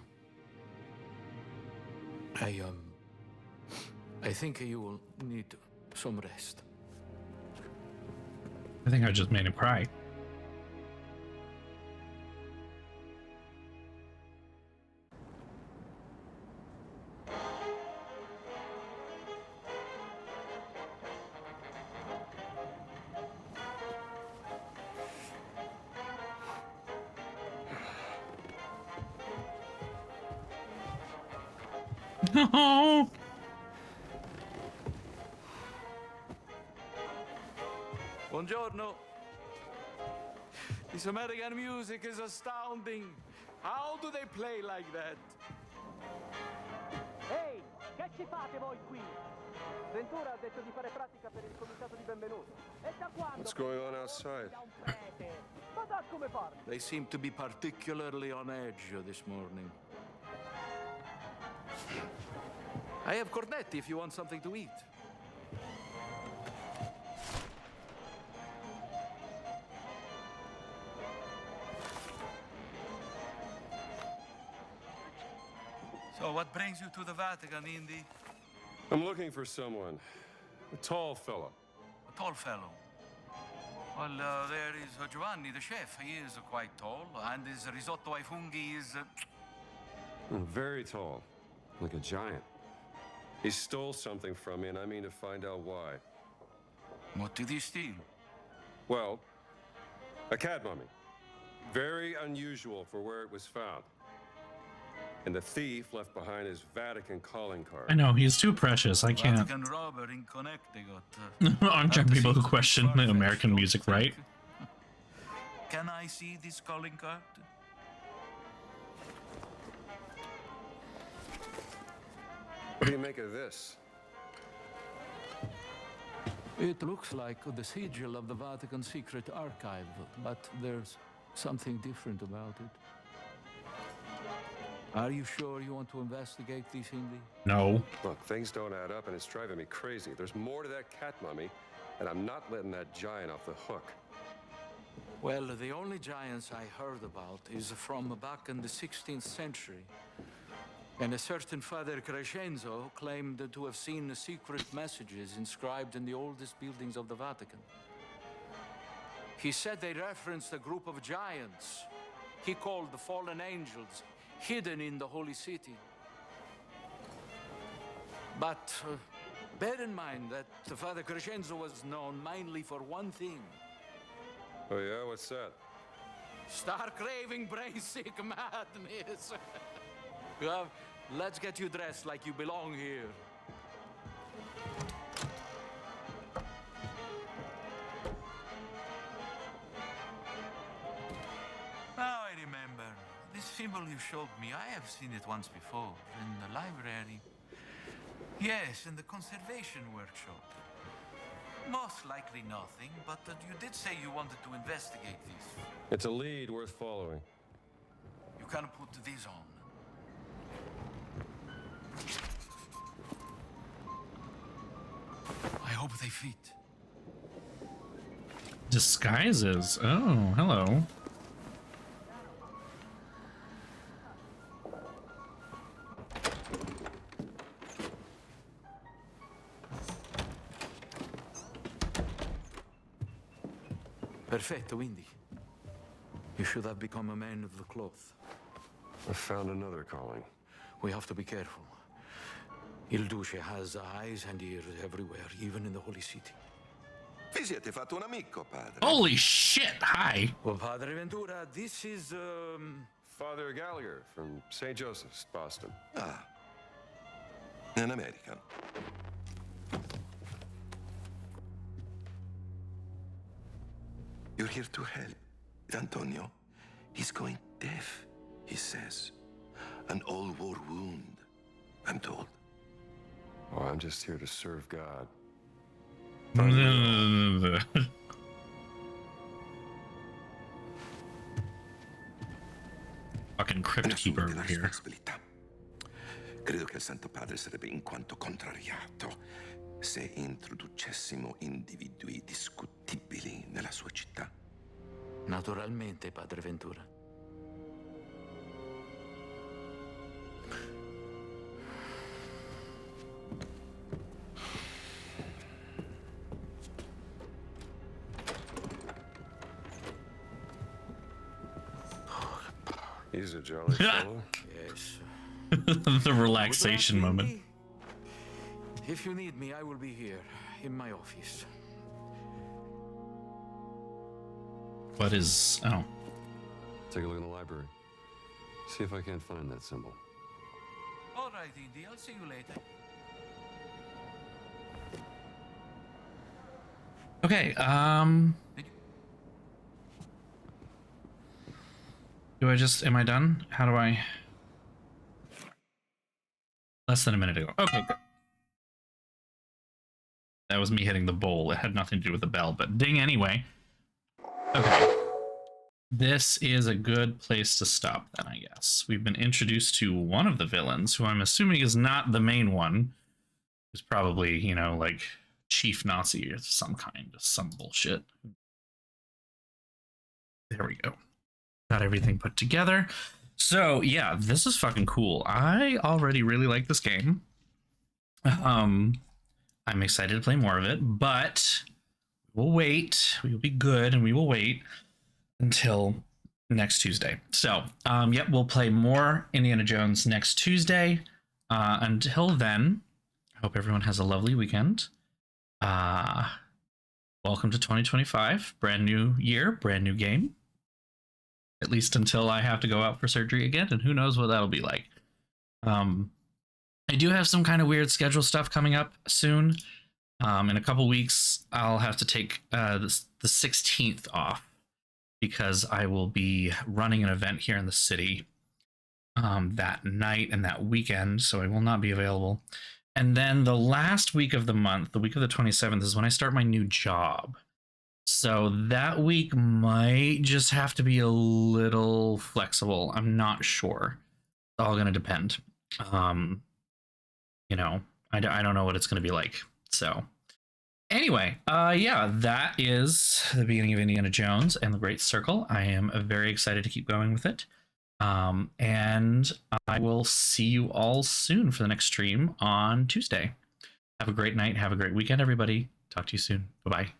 I think you will need some rest. I think I just made him cry. No. Buongiorno. This American music is astounding. How do they play like that? Ehi, che ci fate voi qui? Ventura ha detto di fare pratica per il comitato di benvenuto. E da quando? What's going on outside? Da un prete. Ma da come parli? They seem to be particularly on edge this morning. I have cornetti if you want something to eat. So what brings you to the Vatican, Indy? I'm looking for someone. A tall fella. A tall fellow. Well, there is Giovanni, the chef. He is quite tall, and his risotto ai funghi is... Very tall. Like a giant. He stole something from me, and I mean to find out why. What did he steal? Well, a cat mummy. Very unusual for where it was found. And the thief left behind his Vatican calling card. I know, he's too precious. I can't. Vatican robber in Connecticut. Aren't people who question the American music, right? Can I see this calling card? What do you make of this? It looks like the sigil of the Vatican Secret Archive, but there's something different about it. Are you sure you want to investigate this, Indy? No. Look, things don't add up, and it's driving me crazy. There's more to that cat mummy, and I'm not letting that giant off the hook. Well, the only giants I heard about is from back in the 16th century. And a certain Father Crescenzo claimed to have seen secret messages inscribed in the oldest buildings of the Vatican. He said they referenced a group of giants he called the fallen angels, hidden in the holy city. But bear in mind that Father Crescenzo was known mainly for one thing. Oh yeah, what's that? Stark raving, brain-sick madness. Well, let's get you dressed like you belong here. Now I remember. This symbol you showed me, I have seen it once before, in the library. Yes, in the conservation workshop. Most likely nothing, but you did say you wanted to investigate this. It's a lead worth following. You can put these on. I hope they fit. Disguises. Oh, hello. Perfetto, Indy. You should have become a man of the cloth. I found another calling. We have to be careful. Il Duce has eyes and ears everywhere, even in the Holy City. Vi siete fatto un amico, padre. Holy shit! Hi. Well, Padre Ventura, this is, Father Gallagher from St. Joseph's, Boston. Ah, An American. You're here to help. Antonio, he's going deaf, he says. An old war wound, I'm told. Oh, I'm just here to serve God. Fucking crypt keeper over here. Credo che il Santo Padre sarebbe in quanto contrariato se introducessimo individui discutibili nella sua città. Naturalmente, Padre Ventura. He's a jolly fellow. Yes. The relaxation moment. Indy, if you need me, I will be here in my office. What is... Oh. Take a look in the library. See if I can't find that symbol. All right, Indy, I'll see you later. Okay, do I just... Am I done? How do I... Less than a minute ago. Okay, good. That was me hitting the bowl. It had nothing to do with the bell, but ding anyway. Okay. This is a good place to stop then, I guess. We've been introduced to one of the villains, who I'm assuming is not the main one. Who's probably, you know, like chief Nazi or some kind of some bullshit. There we go. Got everything put together. So yeah, this is fucking cool. I already really like this game. I'm excited to play more of it, but we'll wait. We will be good, and we will wait until next Tuesday. So, yep, we'll play more Indiana Jones next Tuesday. Until then, I hope everyone has a lovely weekend. Welcome to 2025. Brand new year, brand new game. At least until I have to go out for surgery again, and who knows what that'll be like. I do have some kind of weird schedule stuff coming up soon. In a couple weeks, I'll have to take the 16th off because I will be running an event here in the city that night and that weekend, so I will not be available. And then the last week of the month, the week of the 27th, is when I start my new job. So that week might just have to be a little flexible. I'm not sure. It's all going to depend. You know, I don't know what it's going to be like. So anyway, yeah, that is the beginning of Indiana Jones and the Great Circle. I am very excited to keep going with it. And I will see you all soon for the next stream on Tuesday. Have a great night. Have a great weekend, everybody. Talk to you soon. Bye-bye.